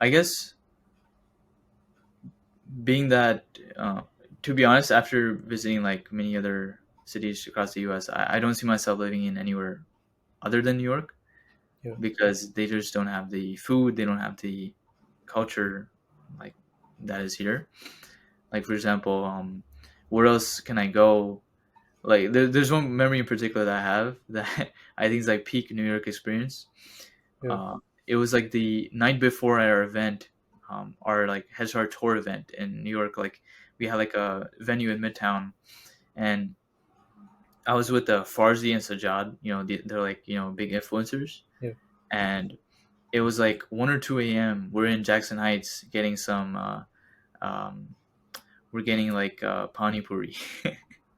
I guess. Being that, to be honest, after visiting like many other cities across the US, I don't see myself living in anywhere other than New York, yeah, because they just don't have the food, they don't have the culture like that is here. Like for example, where else can I go? Like there's one memory in particular that I have that I think is like peak New York experience. yeah, Uh, it was like the night before our event, our like Headstarter tour event in New York. Like we had like a venue in Midtown, and I was with Farzi and Sajad. They're like big influencers, yeah, and it was like 1 or 2 a.m. We're in Jackson Heights getting some. Um, we're getting like pani puri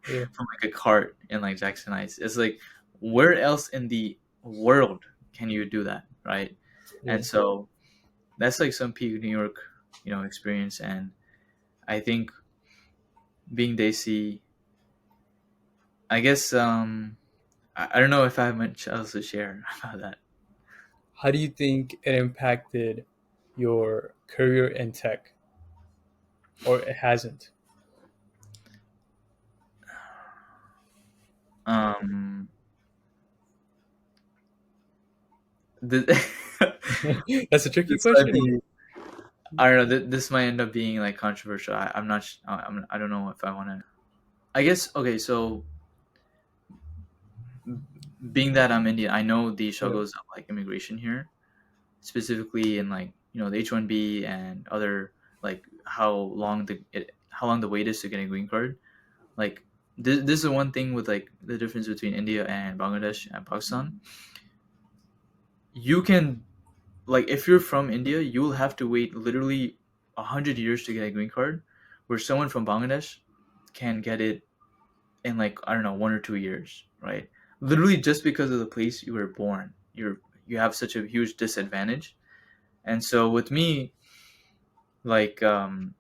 yeah, from like a cart in like Jackson Heights. It's like, where else in the world can you do that, right? yeah. And so that's like some peak New York, experience. And I think being Desi, I guess I don't know if I have much else to share about that. How do you think it impacted your career in tech, or it hasn't? Um, the, That's a tricky this might question. be, I don't know. This might end up being like controversial. I'm not. I don't know if I want to. I guess okay. So being that I'm Indian, I know the Yeah, struggles of like immigration here, specifically in like the H1B and other, like how long the wait is to get a green card. Like this is the one thing with like the difference between India and Bangladesh and Pakistan. You can, like, if you're from India, you will have to wait literally 100 years to get a green card, where someone from Bangladesh can get it in, like, I don't know, 1 or 2 years, right? Literally just because of the place you were born, you have such a huge disadvantage. And so with me, like, when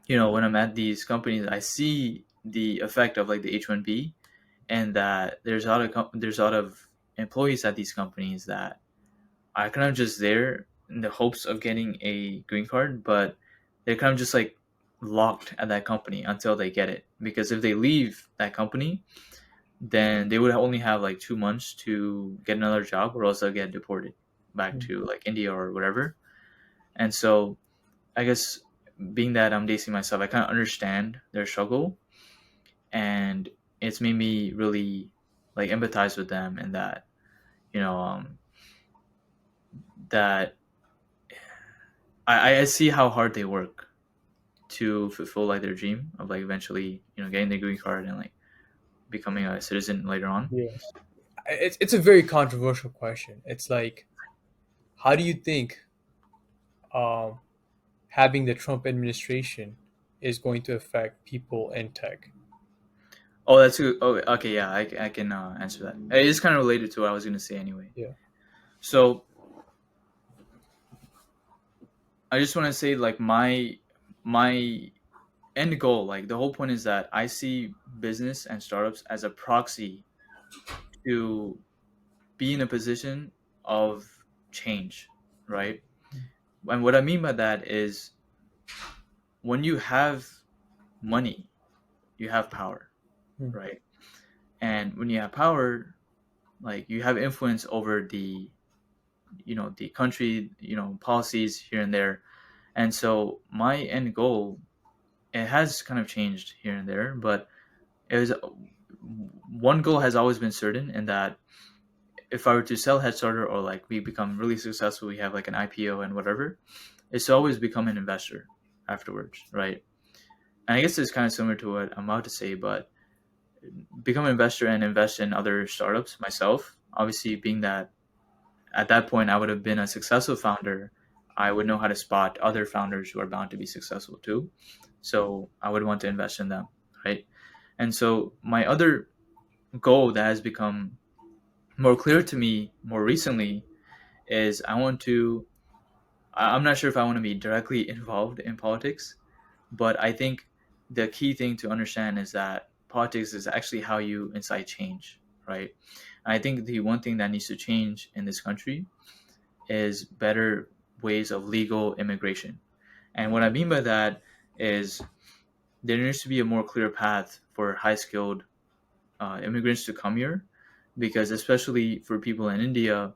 I'm at these companies, I see the effect of like the H-1B, and that there's a lot of employees at these companies that are kind of just there in the hopes of getting a green card, but they're kind of just like locked at that company until they get it. Because if they leave that company, then they would only have like 2 months to get another job, or else they'll get deported back Mm. to like India or whatever. And so I guess, being that I'm dating myself, I kind of understand their struggle, and it's made me really like empathize with them, and that you know that I see how hard they work to fulfill like their dream of like eventually getting the green card and like becoming a citizen later on. Yes. It's a very controversial question. It's like, how do you think um, having the Trump administration is going to affect people in tech? Oh, that's good. Oh, okay, yeah, I can answer that. It is kind of related to what I was going to say anyway. Yeah. So I just want to say, like, my end goal, like the whole point is that I see business and startups as a proxy to be in a position of change, right? And what I mean by that is, when you have money, you have power, Mm. right? And when you have power, like, you have influence over the country, policies here and there. And so my end goal, it has kind of changed here and there, but it was one goal has always been certain, in that if I were to sell Headstarter, or like we become really successful, we have like an IPO and whatever, it's to always become an investor afterwards, right? And I guess it's kind of similar to what I'm about to say, but become an investor and invest in other startups myself. Obviously, being that at that point I would have been a successful founder, I would know how to spot other founders who are bound to be successful too. So I would want to invest in them, right? And so my other goal that has become more clear to me more recently is, I'm not sure if I want to be directly involved in politics, but I think the key thing to understand is that politics is actually how you incite change, right? And I think the one thing that needs to change in this country is better ways of legal immigration. And what I mean by that is, there needs to be a more clear path for high skilled immigrants to come here, because especially for people in India,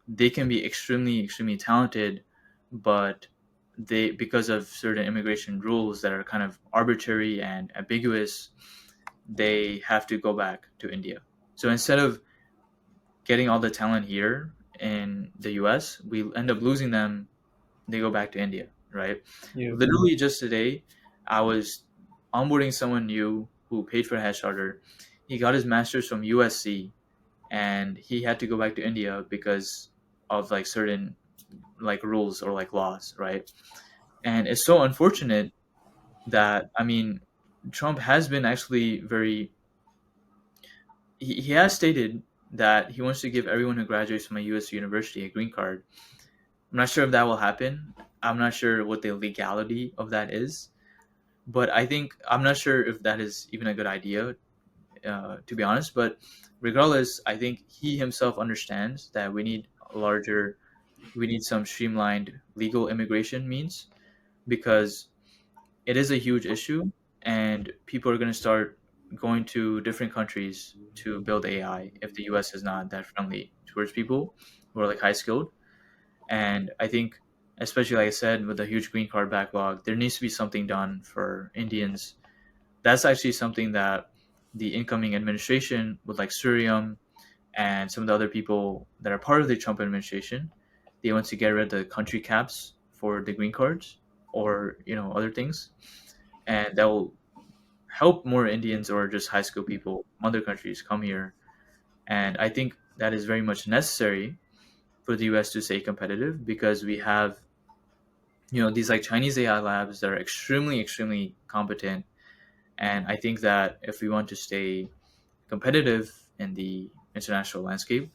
they can be extremely, extremely talented, but they, because of certain immigration rules that are kind of arbitrary and ambiguous, they have to go back to India. So instead of getting all the talent here in the US, we end up losing them. They go back to India, right? Yeah. Literally just today, I was onboarding someone new who paid for Headstarter. He got his master's from USC, and he had to go back to India because of like certain like rules or like laws, right? And it's so unfortunate that, I mean, Trump has been actually very. He has stated that he wants to give everyone who graduates from a U.S. university a green card. I'm not sure if that will happen. I'm not sure what the legality of that is, but I think I'm not sure if that is even a good idea, to be honest. But regardless, I think he himself understands that we need some streamlined legal immigration means, because it is a huge issue, and people are going to start going to different countries to build AI if the US is not that friendly towards people who are like high skilled. And I think, especially like I said, with the huge green card backlog, there needs to be something done for Indians. That's actually something that the incoming administration, with like Surium and some of the other people that are part of the Trump administration, they want to get rid of the country caps for the green cards, or other things. and that will help more Indians or just high school people from other countries come here. And I think that is very much necessary for the US to stay competitive, because we have, these like Chinese AI labs that are extremely, extremely competent. And I think that if we want to stay competitive in the international landscape,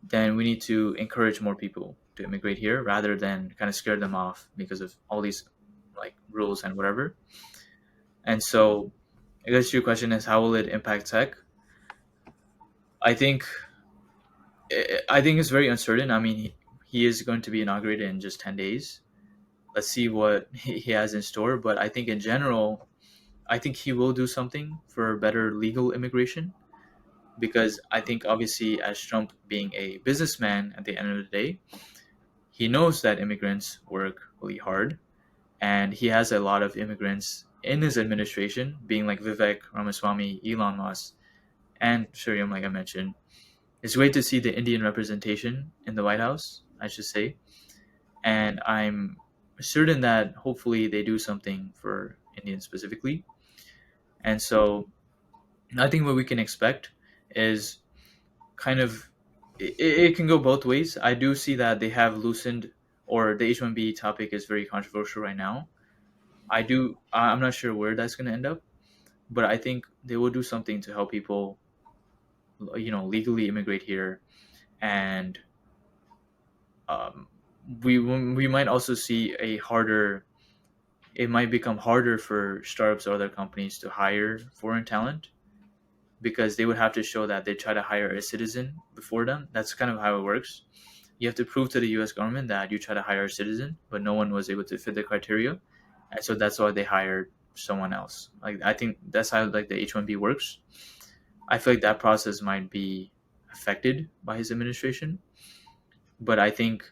then we need to encourage more people to immigrate here rather than kind of scare them off because of all these like rules and whatever. And so I guess your question is, how will it impact tech? I think I think it's very uncertain. I mean, he is going to be inaugurated in just 10 days. Let's see what he has in store. But I think in general, I think he will do something for better legal immigration, because I think obviously, as Trump being a businessman at the end of the day, he knows that immigrants work really hard, and he has a lot of immigrants in his administration, being like Vivek Ramaswamy, Elon Musk, and Shuriam, like I mentioned. It's great to see the Indian representation in the White House, I should say, and I'm certain that hopefully they do something for Indians specifically. And so I think what we can expect is kind of it can go both ways. I do see that they have loosened, or the H-1B topic is very controversial right now. I'm not sure where that's going to end up, but I think they will do something to help people, legally immigrate here. And um, we might also see a harder. It might become harder for startups or other companies to hire foreign talent, because they would have to show that they try to hire a citizen before them. That's kind of how it works. You have to prove to the U.S. government that you try to hire a citizen, but no one was able to fit the criteria, and so that's why they hired someone else. Like, I think that's how like the H-1B works. I feel like that process might be affected by his administration, but I think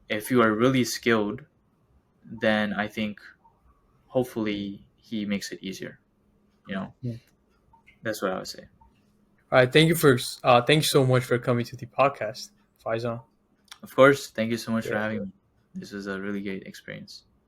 if you are really skilled, then I think hopefully he makes it easier. You know, Yeah. that's what I would say. All right, thank you so much for coming to the podcast, Faizan. Of course, thank you so much for Yeah. having me. This was a really great experience.